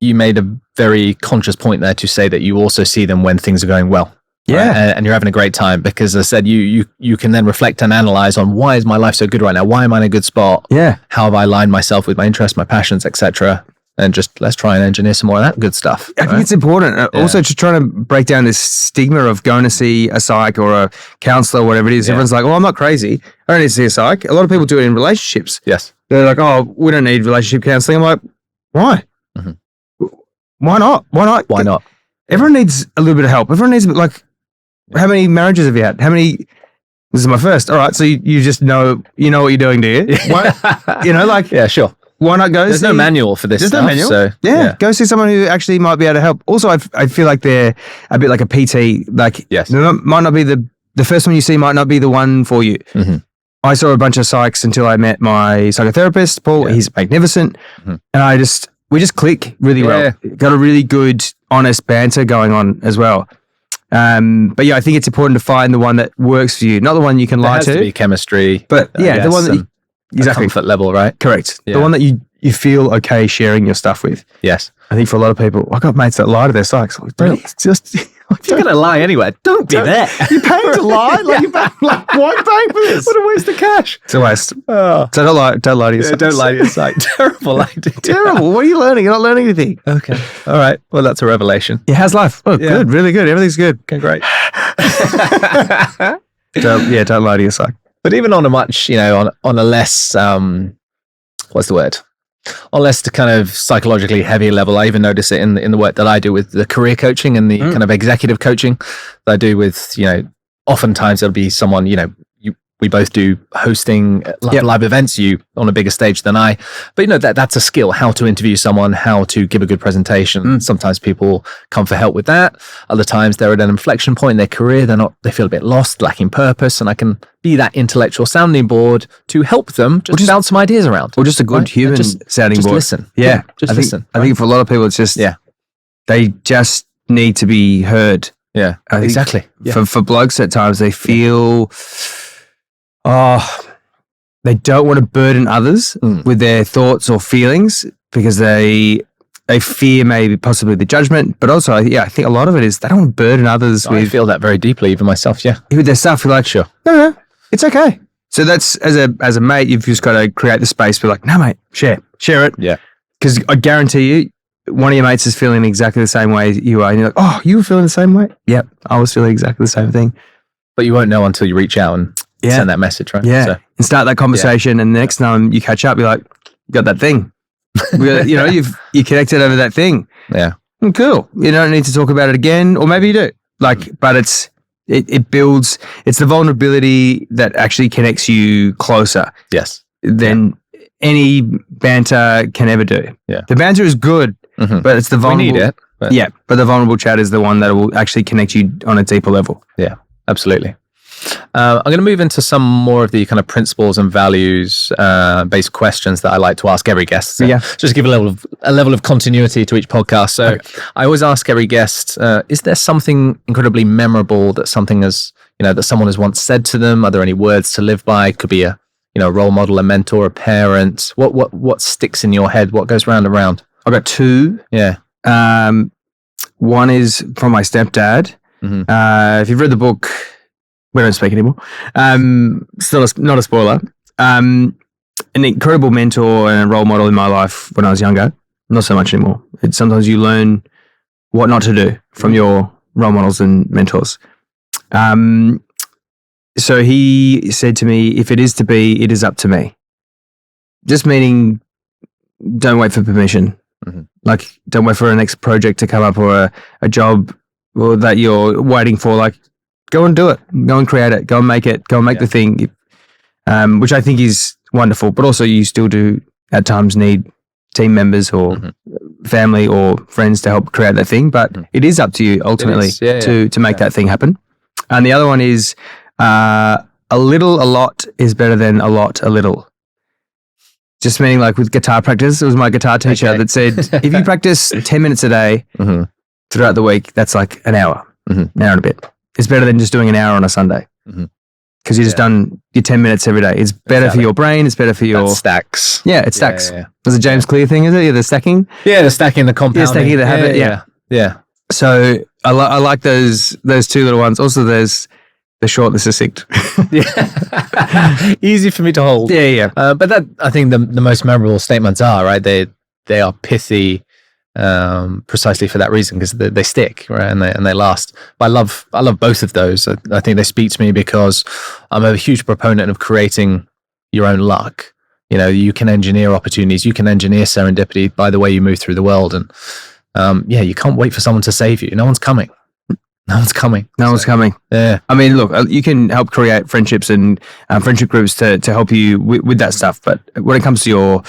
made a very conscious point there to say that you also see them when things are going well. Yeah. Right? And you're having a great time because as I said, you can then reflect and analyze on why is my life so good right now? Why am I in a good spot? Yeah. How have I aligned myself with my interests, my passions, etc. And just let's try and engineer some more of that good stuff. I think it's important. Also, just trying to break down this stigma of going to see a psych or a counselor or whatever it is. Everyone's like, I'm not crazy. I don't need to see a psych. A lot of people do it in relationships. Yes. They're like, oh, we don't need relationship counseling. I'm like, why? Why not? Why not? Everyone needs a little bit of help. Everyone needs, how many marriages have you had? This is my first. All right. So you just know, what you're doing, do you? Yeah, sure. Why not go? There's no manual for this. There's no manual. So, go see someone who actually might be able to help. Also, I feel like they're a bit like a PT. Like, might not be the first one you see might not be the one for you. I saw a bunch of psychs until I met my psychotherapist, Paul. He's magnificent, and we just click really well. Got a really good, honest banter going on as well. But I think it's important to find the one that works for you, not the one you can lie to. There has to be chemistry, but the one that exactly comfort level, right? Correct. The one that you feel okay sharing your stuff with. Yes. I think for a lot of people, I've got mates that lie to their psychs. If you're going to lie anyway, don't be there. You're paying to lie? Why are you paying for this? What a waste of cash. It's a waste. So don't lie to your psych. Don't lie to your psych. Terrible idea. Terrible. What are you learning? You're not learning anything. Okay. All right. Well, that's a revelation. Yeah, how's life? Oh, good. Really good. Everything's good. Okay, great. Don't lie to your psych. But even on a much, on a less, what's the word? On less kind of psychologically heavy level, I even notice it in the work that I do with the career coaching and the kind of executive coaching that I do with, oftentimes it'll be someone, we both do hosting live events, you on a bigger stage than I. But, you know, that's a skill, how to interview someone, how to give a good presentation. Sometimes people come for help with that. Other times they're at an inflection point in their career. They feel a bit lost, lacking purpose. And I can be that intellectual sounding board to help them just bounce some ideas around. Or just a good human sounding board. Listen. Yeah. Just listen. I think for a lot of people, it's just, they just need to be heard. Yeah, exactly. For blokes at times, they feel, they don't want to burden others with their thoughts or feelings because they fear maybe possibly the judgment. But also, I think a lot of it is they don't want to burden others with. I feel that very deeply, even myself. Yeah, with their stuff. You're like, sure, no, it's okay. So that's as a mate, you've just got to create the space. Be like, no, mate, share it. Yeah, because I guarantee you, one of your mates is feeling exactly the same way you are. And you're like, oh, you were feeling the same way? Yep, I was feeling exactly the same thing. But you won't know until you reach out and send that message, right? Yeah, and start that conversation. And the next time you catch up, you're like, you got that thing. You know, you connected over that thing. Yeah. Cool. You don't need to talk about it again, or maybe you do. Like, but it builds, it's the vulnerability that actually connects you closer. Yes. Than any banter can ever do. Yeah. The banter is good. But it's the vulnerable. We need it. But the vulnerable chat is the one that will actually connect you on a deeper level. Yeah, absolutely. I'm going to move into some more of the kind of principles and values based questions that I like to ask every guest. So just give a level of continuity to each podcast. So I always ask every guest: is there something incredibly memorable that someone has once said to them? Are there any words to live by? It could be a role model, a mentor, a parent. What sticks in your head? What goes round and round? I've got two. Yeah. One is from my stepdad. If you've read the book, we don't speak anymore. Still not a spoiler. An incredible mentor and role model in my life when I was younger. Not so much anymore. Sometimes you learn what not to do from your role models and mentors. So he said to me, if it is to be, it is up to me. Just meaning, don't wait for permission. Like, don't wait for a next project to come up or a job or that you're waiting for. Like, go and do it. Go and create it. Go and make it. Go and make the thing, which I think is wonderful. But also, you still do at times need team members or family or friends to help create that thing. But it is up to you ultimately to make that thing happen. And the other one is a little, a lot is better than a lot, a little. Just meaning like with guitar practice, it was my guitar teacher that said, if you practice 10 minutes a day throughout the week, that's like an hour, an hour and a bit. It's better than just doing an hour on a Sunday because you just done your 10 minutes every day. It's better for your brain. It's better for your... That stacks. Yeah, it stacks. There's a James Clear thing, is it? Yeah, the stacking? Yeah, the stacking, the compounding. Yeah, stacking, the habit, Yeah. So I like those two little ones. Also, there's the short, the succinct. Easy for me to hold. Yeah. But that, I think the most memorable statements are, right? They are pithy precisely for that reason because they stick, right? And they last. But I love both of those. I think they speak to me because I'm a huge proponent of creating your own luck. You can engineer opportunities. You can engineer serendipity by the way you move through the world. And you can't wait for someone to save you. No one's coming. No one's coming. Yeah. I mean, look, you can help create friendships and friendship groups to help you with that stuff. But when it comes to your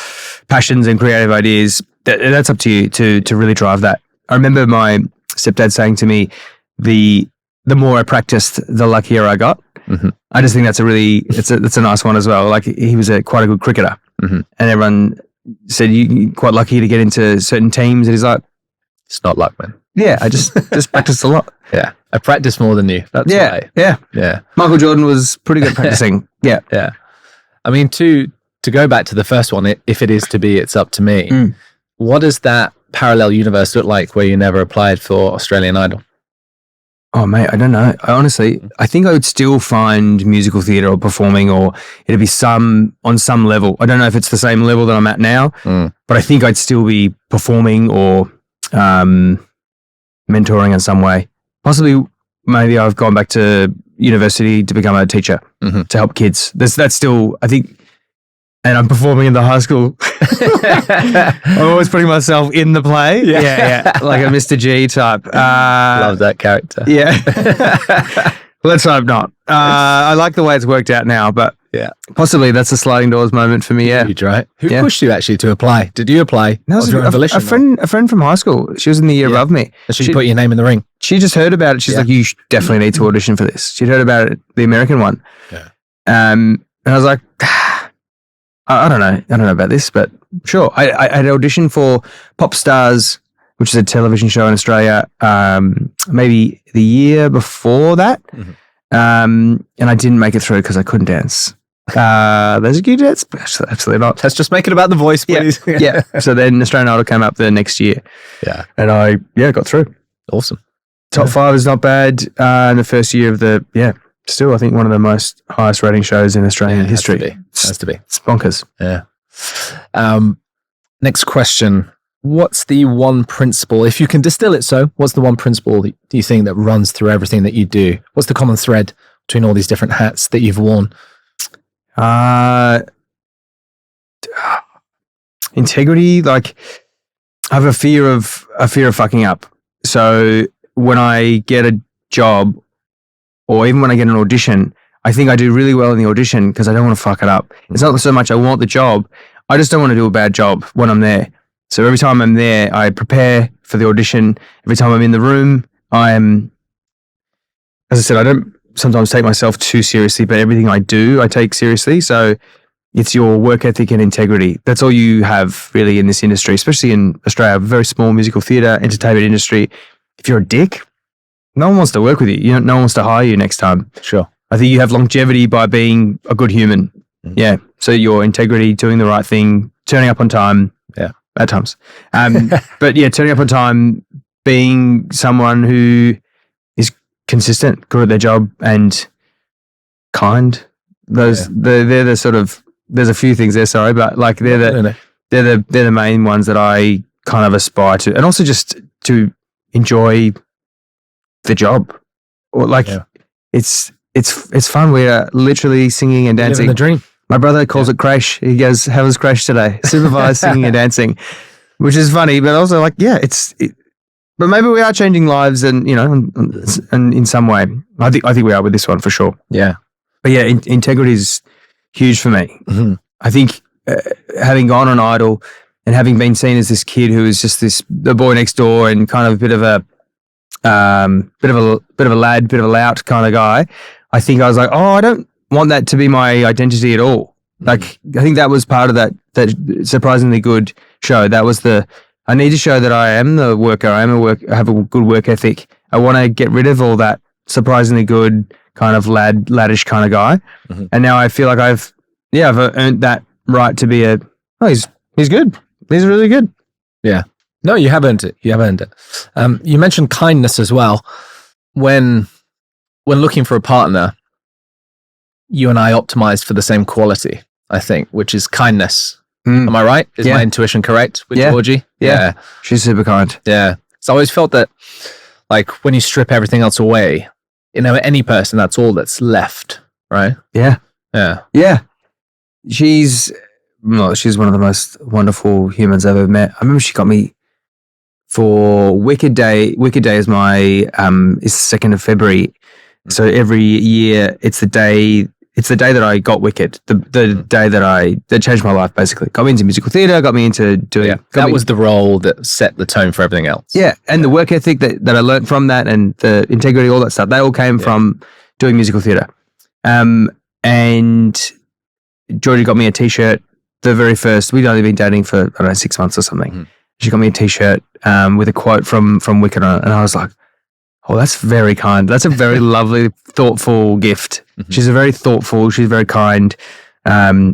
passions and creative ideas, that's up to you to really drive that. I remember my stepdad saying to me, the more I practiced, the luckier I got. I just think that's that's a nice one as well. Like he was quite a good cricketer, and everyone said you're quite lucky to get into certain teams. And he's like, it's not luck, man. Yeah, I just practiced a lot. Yeah, I practiced more than you. That's why. Yeah. Michael Jordan was pretty good practicing. Yeah. I mean, to go back to the first one, if it is to be, it's up to me. What does that parallel universe look like where you never applied for Australian Idol? Oh, mate, I don't know. I think I would still find musical theatre or performing, or it'd be on some level. I don't know if it's the same level that I'm at now, but I think I'd still be performing or mentoring in some way. Possibly, maybe I've gone back to university to become a teacher to help kids. That's still, I think, and I'm performing in the high school. I'm always putting myself in the play. Yeah. Like a Mr. G type. Love that character. Yeah. Let's hope not. I like the way it's worked out now, but possibly that's a sliding doors moment for me. Yeah, huge, right? Who pushed you actually to apply? Did you apply? No, it was a friend from high school. She was in the year above me. And she put your name in the ring. She just heard about it. She's like, "You definitely need to audition for this." She'd heard about it, the American one. Yeah. And I was like, I don't know about this, but sure. I had auditioned for Pop Stars, which is a television show in Australia, maybe the year before that. Mm-hmm. And I didn't make it through because I couldn't dance. There's a cue dance? Absolutely not. Let's just make it about the voice, please. Yeah. So then Australian Idol came up the next year. Yeah. And I got through. Awesome. Top 5 is not bad. In the first year of still I think one of the most highest rating shows in Australian history. Has to be. It's bonkers. Yeah. Next question. What's the one principle, if you can distill it what's the one principle do you think that runs through everything that you do? What's the common thread between all these different hats that you've worn? Integrity. Like, I have a fear of fucking up. So when I get a job, or even when I get an audition, I think I do really well in the audition because I don't want to fuck it up. It's not so much I want the job, I just don't want to do a bad job when I'm there. So every time I'm there, I prepare for the audition. Every time I'm in the room, as I said, I don't sometimes take myself too seriously, but everything I do, I take seriously. So it's your work ethic and integrity. That's all you have really in this industry, especially in Australia, a very small musical theatre, entertainment industry. If you're a dick, no one wants to work with you. No one wants to hire you next time. Sure. I think you have longevity by being a good human. Mm-hmm. Yeah. So your integrity, doing the right thing, turning up on time. Yeah. At times. But turning up on time, being someone who is consistent, good at their job, and kind. They're the sort of, there's a few things there, sorry, but like they're the main ones that I kind of aspire to, and also just to enjoy the job. Or like it's fun. We are literally singing and dancing. Living the dream. My brother calls it crash. He goes, "How was crash today?" Supervised singing and dancing, which is funny, but also like, but maybe we are changing lives, and and in some way, I think we are with this one for sure. Yeah, but integrity is huge for me. Mm-hmm. I think having gone on Idol and having been seen as this kid who is just the boy next door and kind of a bit of a lad, bit of a lout kind of guy, I think I was like, I don't want that to be my identity at all. Like, I think that was part of that surprisingly good show. That was I need to show that I am the worker. I have a good work ethic. I want to get rid of all that surprisingly good kind of laddish kind of guy. Mm-hmm. And now I feel like I've earned that right to be he's good. He's really good. Yeah. No, you have earned it. You mentioned kindness as well. When looking for a partner, you and I optimized for the same quality, I think, which is kindness. Am I right? Is my intuition correct with Georgie? Yeah. She's super kind. Yeah. So I always felt that, like, when you strip everything else away, any person, that's all that's left, right? Yeah. Yeah. Yeah. She's one of the most wonderful humans I've ever met. I remember she got me for Wicked Day. Wicked Day is my is 2nd of February. So every year it's the day that I got Wicked, the day that changed my life, basically. Got me into musical theatre, got me into doing... That was the role that set the tone for everything else. Yeah, and the work ethic that I learned from that, and the integrity, all that stuff, they all came from doing musical theatre. And Georgie got me a T-shirt, the very first... We'd only been dating for, I don't know, 6 months or something. Mm-hmm. She got me a T-shirt with a quote from Wicked on it, and I was like, oh, that's very kind. That's a very lovely, thoughtful gift. Mm-hmm. She's she's very kind,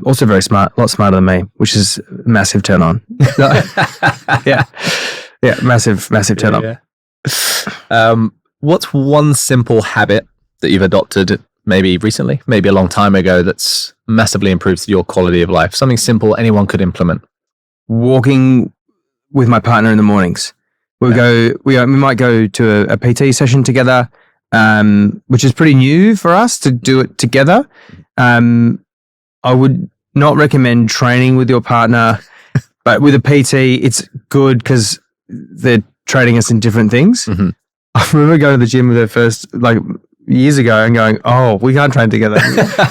also very smart, a lot smarter than me, which is a massive turn on. Yeah, massive turn on. What's one simple habit that you've adopted, maybe recently, maybe a long time ago, that's massively improved your quality of life? Something simple anyone could implement. Walking with my partner in the mornings. We might go to a PT session together, which is pretty new for us to do it together. I would not recommend training with your partner, but with a PT, it's good because they're training us in different things. Mm-hmm. I remember going to the gym with her first, like years ago and going, oh, we can't train together.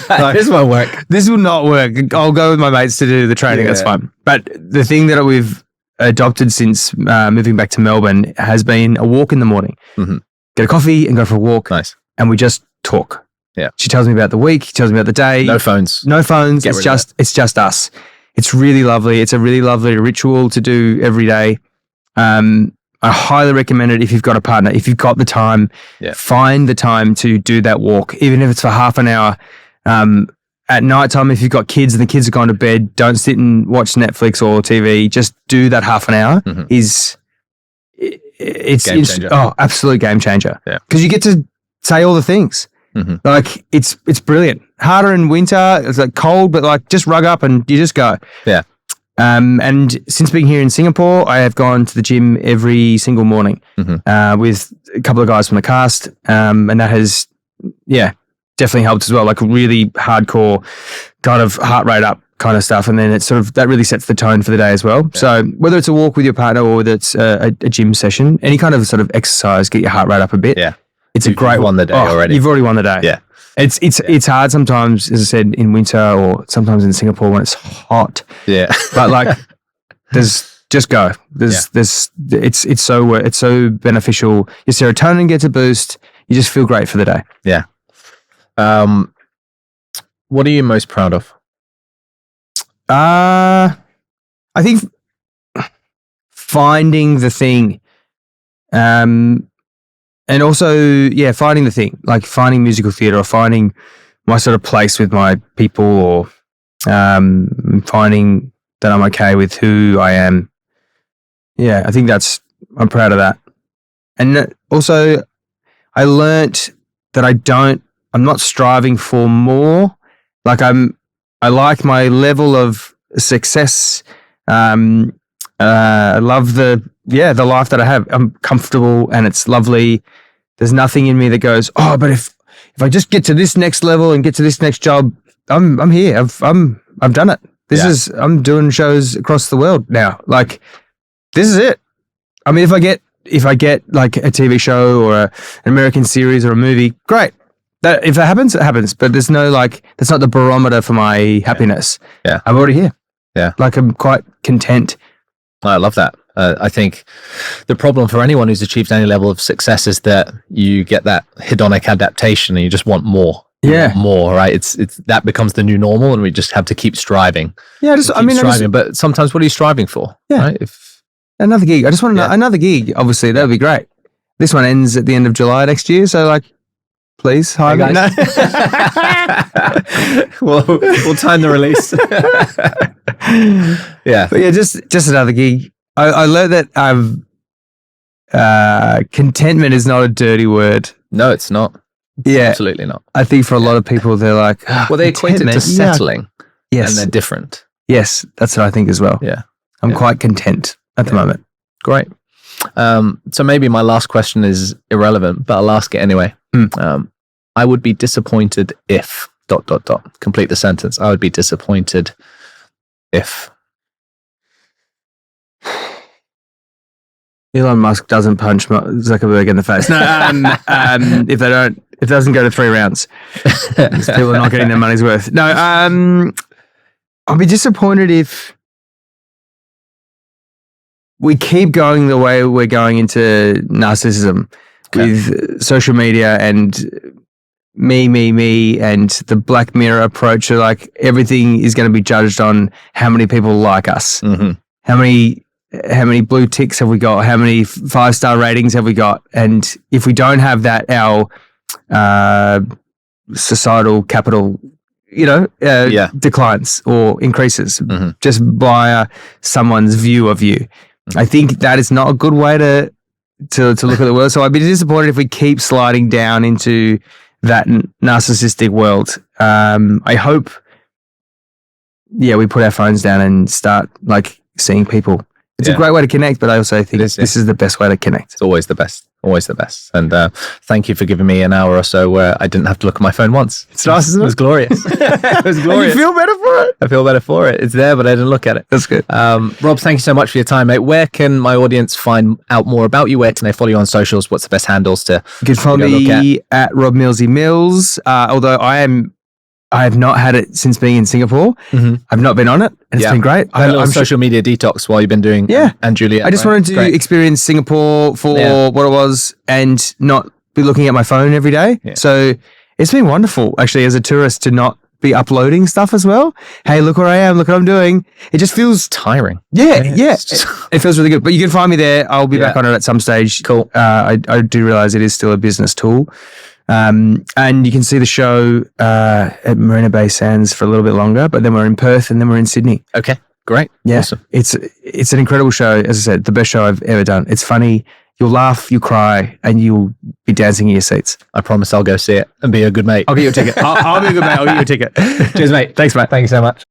Like, this won't work. This will not work. I'll go with my mates to do the training. That's fine. But the thing that we've adopted since moving back to Melbourne has been a walk in the morning. Mm-hmm. Get a coffee and go for a walk. Nice. And we just talk. Yeah. She tells me about the week. She tells me about the day. No phones. No phones. It's just us. It's really lovely. It's a really lovely ritual to do every day. I highly recommend it if you've got a partner. If you've got the time, find the time to do that walk, even if it's for half an hour. At night time, if you've got kids and the kids are gone to bed, don't sit and watch Netflix or TV. Just do that half an hour. Mm-hmm. It's absolute game changer. Yeah. Because you get to say all the things. Mm-hmm. Like it's brilliant. Harder in winter, it's like cold, but like just rug up and you just go. Yeah. And since being here in Singapore, I have gone to the gym every single morning with a couple of guys from the cast, and that has, definitely helped as well. Like really hardcore kind of heart rate up kind of stuff, and then it's sort of that really sets the tone for the day as well. Yeah. So whether it's a walk with your partner or whether it's a gym session, any kind of sort of exercise, get your heart rate up a bit. Yeah, it's a great. You've won the day already. You've already won the day. Yeah. It's hard sometimes, as I said, in winter or sometimes in Singapore when it's hot. Yeah. But like, just go. It's so beneficial. Your serotonin gets a boost. You just feel great for the day. Yeah. What are you most proud of? I think finding the thing. And also, finding the thing, like finding musical theatre or finding my sort of place with my people or finding that I'm okay with who I am. Yeah, I think I'm proud of that. And also, I learnt that I'm not striving for more. Like I like my level of success. I love the life that I have. I'm comfortable and it's lovely. There's nothing in me that goes, oh, but if I just get to this next level and get to this next job, I'm here. I've done it. I'm doing shows across the world now. Like, this is it. I mean, if I get like a TV show or an American series or a movie, great. If that happens, it happens. But there's no that's not the barometer for my happiness. Yeah. I'm already here. Yeah. Like I'm quite content. I love that. I think the problem for anyone who's achieved any level of success is that you get that hedonic adaptation and you just want more. Yeah. More, right? It's that becomes the new normal and we just have to keep striving. Yeah, but sometimes what are you striving for? Yeah. Right? If another gig. I just want another gig, obviously. That would be great. This one ends at the end of July next year, so like please hire me. No. we'll time the release. Yeah. But yeah, just another gig. I learned that contentment is not a dirty word. No, it's not. Absolutely not. I think for a lot of people, they're like, well, they equate it to settling. Yes. And they're different. Yes, that's what I think as well. Yeah. I'm quite content at the moment. Great. So maybe my last question is irrelevant, but I'll ask it anyway. I would be disappointed if ... Complete the sentence. I would be disappointed if Elon Musk doesn't punch Zuckerberg in the face. No, if it doesn't go to 3 rounds, people are not getting their money's worth. No, I'll be disappointed if we keep going the way we're going into narcissism with social media and me, and the Black Mirror approach of like everything is going to be judged on how many people like us, how many blue ticks have we got, how many 5-star ratings have we got, and if we don't have that, our societal capital, declines or increases just via someone's view of you. I think that is not a good way to look at the world. So I'd be disappointed if we keep sliding down into that narcissistic world. I hope, we put our phones down and start like seeing people It's a great way to connect, but I also think this is the best way to connect. It's always the best. Always the best. And thank you for giving me an hour or so where I didn't have to look at my phone once. It's nice, isn't it? It was glorious. It was glorious. You feel better for it? I feel better for it. It's there, but I didn't look at it. That's good. Rob, thank you so much for your time, mate. Where can my audience find out more about you? Where can they follow you on socials? What's the best handles to You can follow me at Rob Millsy Mills. Although I have not had it since being in Singapore. I've not been on it, and it's been great. I had a little social media detox while you've been doing and Juliet. I just wanted to experience Singapore for what it was and not be looking at my phone every day. So it's been wonderful, actually, as a tourist to not be uploading stuff as well. Hey, look where I am. Look what I'm doing. It just feels tiring. Yeah. It feels really good. But you can find me there. I'll be back on it at some stage. Cool. I do realize it is still a business tool. And you can see the show at Marina Bay Sands for a little bit longer, but then we're in Perth and then we're in Sydney. Okay, great. Yeah, awesome. It's an incredible show. As I said, the best show I've ever done. It's funny. You'll laugh, you'll cry, and you'll be dancing in your seats. I promise I'll go see it and be a good mate. I'll get you a ticket. I'll be a good mate. I'll get you a ticket. Cheers, mate. Thanks, mate. Thank you so much.